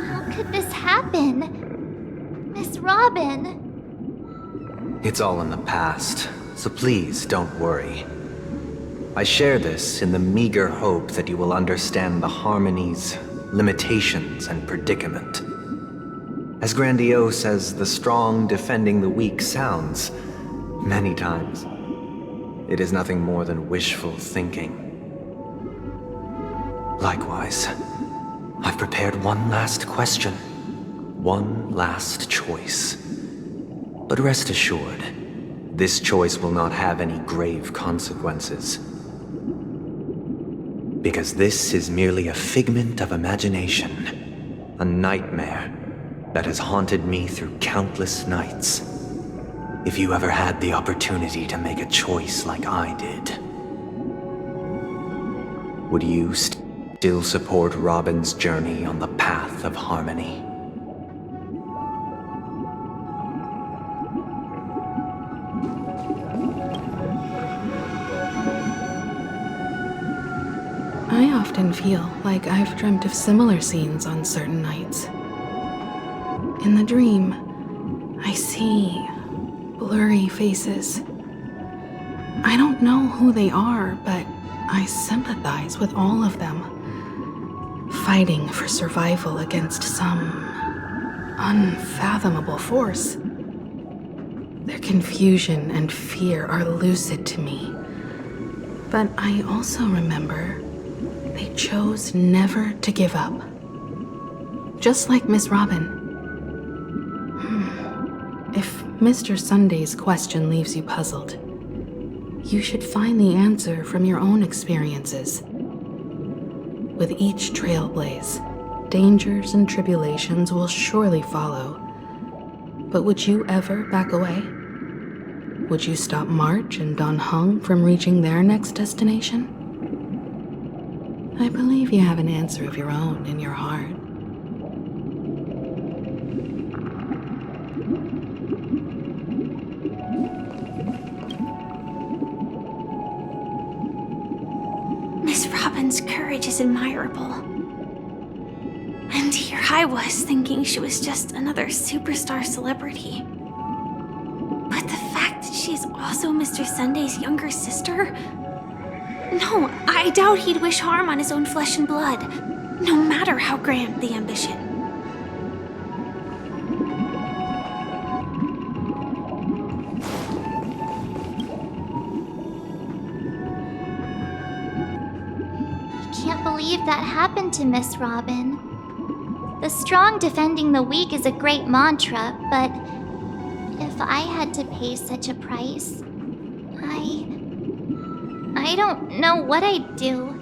S10: How could this happen? Miss Robin?
S11: It's all in the past, so please don't worry. I share this in the meager hope that you will understand the Harmony's limitations and predicament. As grandiose as the strong defending the weak sounds, many times, it is nothing more than wishful thinking. Likewise, I've prepared one last question, one last choice. But rest assured, this choice will not have any grave consequences. Because this is merely a figment of imagination, a nightmare that has haunted me through countless nights. If you ever had the opportunity to make a choice like I did. would you still support Robin's journey on the path of harmony?
S13: I often feel like I've dreamt of similar scenes on certain nights. In the dream, I see blurry faces. I don't know who they are, but I sympathize with all of them, fighting for survival against some unfathomable force. Their confusion and fear are lucid to me, but I also remember they chose never to give up. Just like Miss Robin. If Mr. Sunday's question leaves you puzzled, you should find the answer from your own experiences. With each Trailblaze, dangers and tribulations will surely follow. But would you ever back away? Would you stop March and Don Hung from reaching their next destination? I believe you have an answer of your own in your heart.
S2: Miss Robin's courage is admirable. And here I was thinking she was just another superstar celebrity. But the fact that she's also Mr. Sunday's younger sister? No, I doubt he'd wish harm on his own flesh and blood, no matter how grand the ambition.
S10: I can't believe that happened to Miss Robin. The strong defending the weak is a great mantra, but if I had to pay such a price, I don't know what I'd do.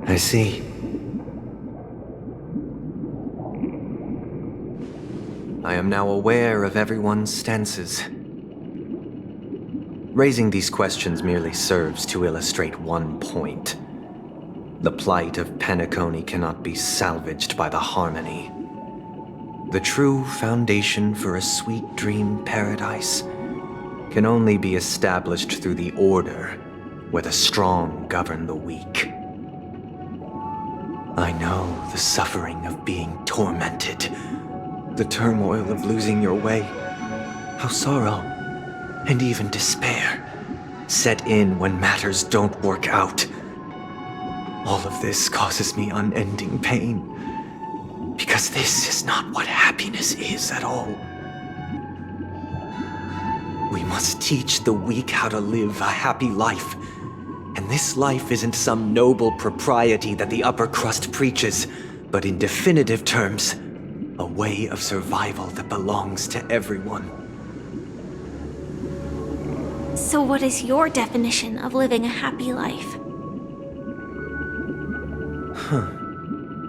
S11: I see. I am now aware of everyone's stances. Raising these questions merely serves to illustrate one point. The plight of Penacony cannot be salvaged by the harmony. The true foundation for a sweet dream paradise can only be established through the order where the strong govern the weak. I know the suffering of being tormented, the turmoil of losing your way, how sorrow and even despair set in when matters don't work out. All of this causes me unending pain, because this is not what happiness is at all. We must teach the weak how to live a happy life. And this life isn't some noble propriety that the upper crust preaches, but in definitive terms, a way of survival that belongs to everyone.
S2: So what is your definition of living a happy life?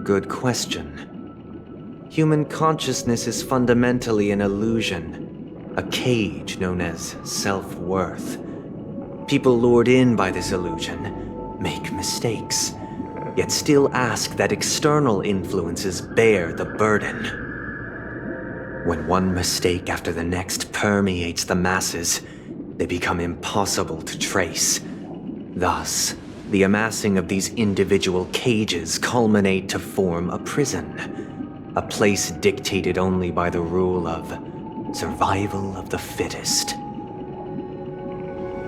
S11: Good question. Human consciousness is fundamentally an illusion, a cage known as self-worth. People lured in by this illusion make mistakes, yet still ask that external influences bear the burden. When one mistake after the next permeates the masses, they become impossible to trace. Thus, the amassing of these individual cages culminate to form a prison, a place dictated only by the rule of survival of the fittest.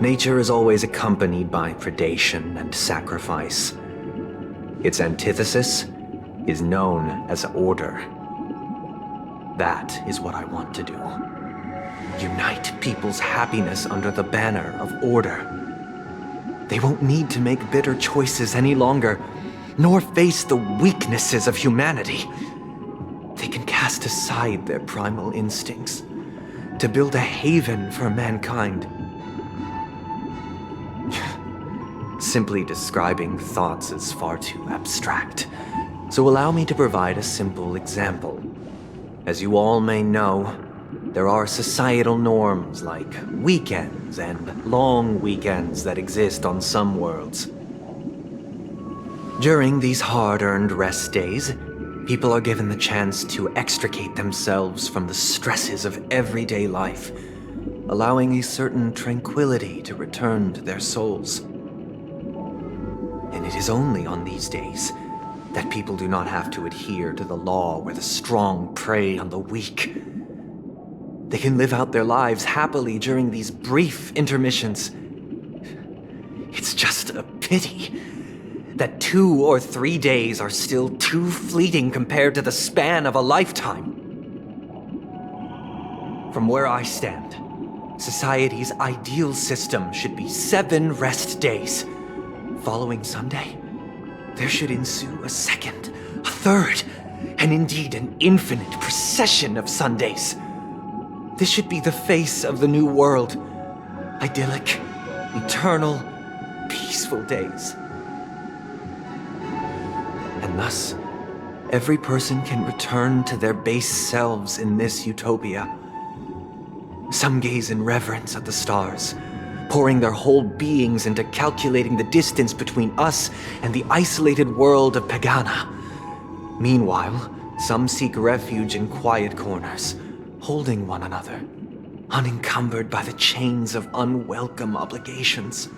S11: Nature is always accompanied by predation and sacrifice. Its antithesis is known as order. That is what I want to do. Unite people's happiness under the banner of order. They won't need to make bitter choices any longer, nor face the weaknesses of humanity. They can cast cast aside their primal instincts to build a haven for mankind. Simply describing thoughts is far too abstract, so allow me to provide a simple example. As you all may know, there are societal norms like weekends and long weekends that exist on some worlds. During these hard-earned rest days, people are given the chance to extricate themselves from the stresses of everyday life, allowing a certain tranquility to return to their souls. And it is only on these days that people do not have to adhere to the law where the strong prey on the weak. They can live out their lives happily during these brief intermissions. It's just a pity that 2 or 3 days are still too fleeting compared to the span of a lifetime. From where I stand, society's ideal system should be 7 rest days. Following Sunday, there should ensue a second, a third, and indeed an infinite procession of Sundays. This should be the face of the new world. Idyllic, eternal, peaceful days. And thus, every person can return to their base selves in this utopia. Some gaze in reverence at the stars, pouring their whole beings into calculating the distance between us and the isolated world of Pagana. Meanwhile, some seek refuge in quiet corners, holding one another, unencumbered by the chains of unwelcome obligations.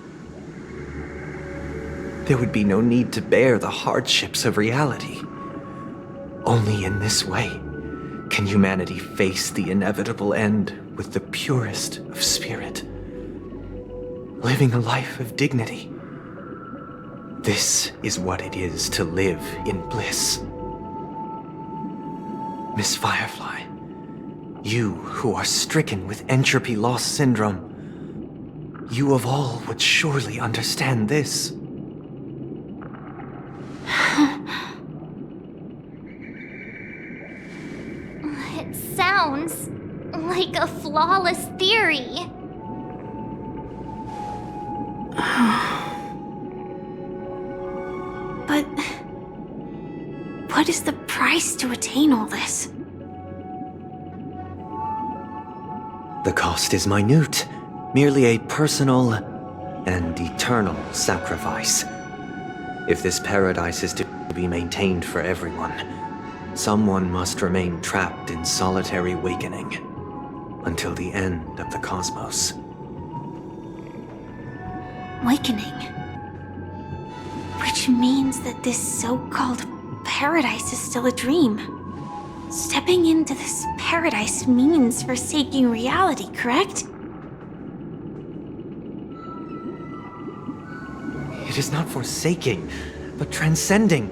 S11: There would be no need to bear the hardships of reality. Only in this way can humanity face the inevitable end with the purest of spirit, living a life of dignity. This is what it is to live in bliss. Miss Firefly, you who are stricken with entropy loss syndrome, you of all would surely understand this.
S10: It sounds like a flawless theory.
S2: But what is the price to attain all this?
S11: The cost is minute, merely a personal and eternal sacrifice. If this paradise is to be maintained for everyone, someone must remain trapped in solitary awakening until the end of the cosmos.
S2: Awakening. Which means that this so-called paradise is still a dream. Stepping into this paradise means forsaking reality, correct?
S11: It is not forsaking, but transcending.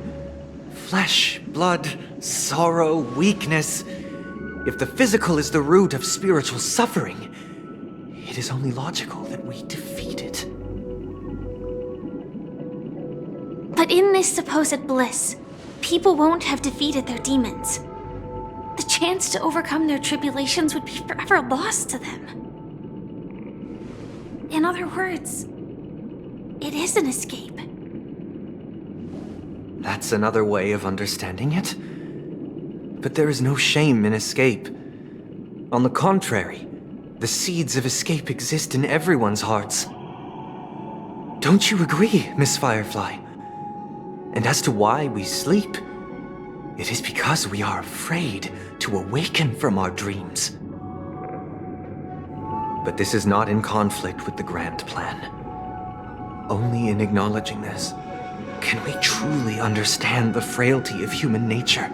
S11: Flesh, blood, sorrow, weakness. If the physical is the root of spiritual suffering, it is only logical that we defeat it.
S2: But in this supposed bliss, people won't have defeated their demons. The chance to overcome their tribulations would be forever lost to them. In other words, it is an escape.
S11: That's another way of understanding it. But there is no shame in escape. On the contrary, the seeds of escape exist in everyone's hearts. Don't you agree, Miss Firefly? And as to why we sleep, it is because we are afraid to awaken from our dreams. But this is not in conflict with the grand plan. Only in acknowledging this can we truly understand the frailty of human nature,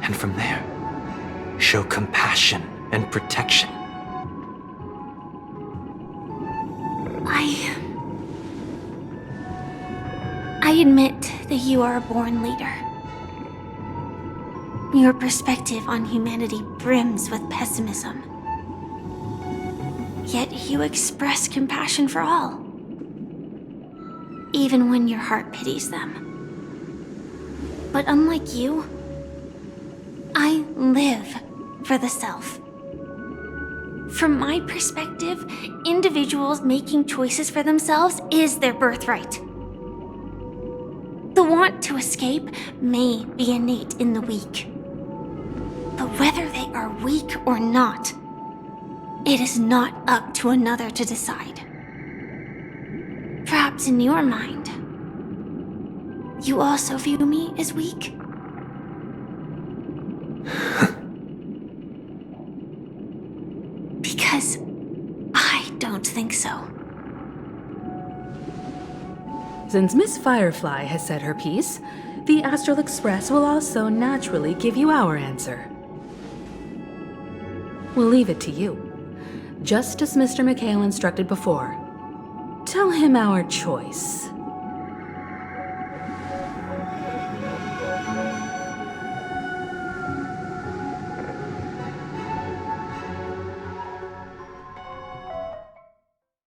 S11: and from there, show compassion and protection.
S2: I admit that you are a born leader. Your perspective on humanity brims with pessimism. Yet you express compassion for all, even when your heart pities them. But unlike you, I I live for the self. From my perspective, individuals making choices for themselves is their birthright. The want to escape may be innate in the weak. But whether they are weak or not, it is not up to another to decide. Perhaps in your mind, you also view me as weak? Because I don't think so.
S13: Since Miss Firefly has said her piece, the Astral Express will also naturally give you our answer. We'll leave it to you. Just as Mr. McHale instructed before. Tell him our choice.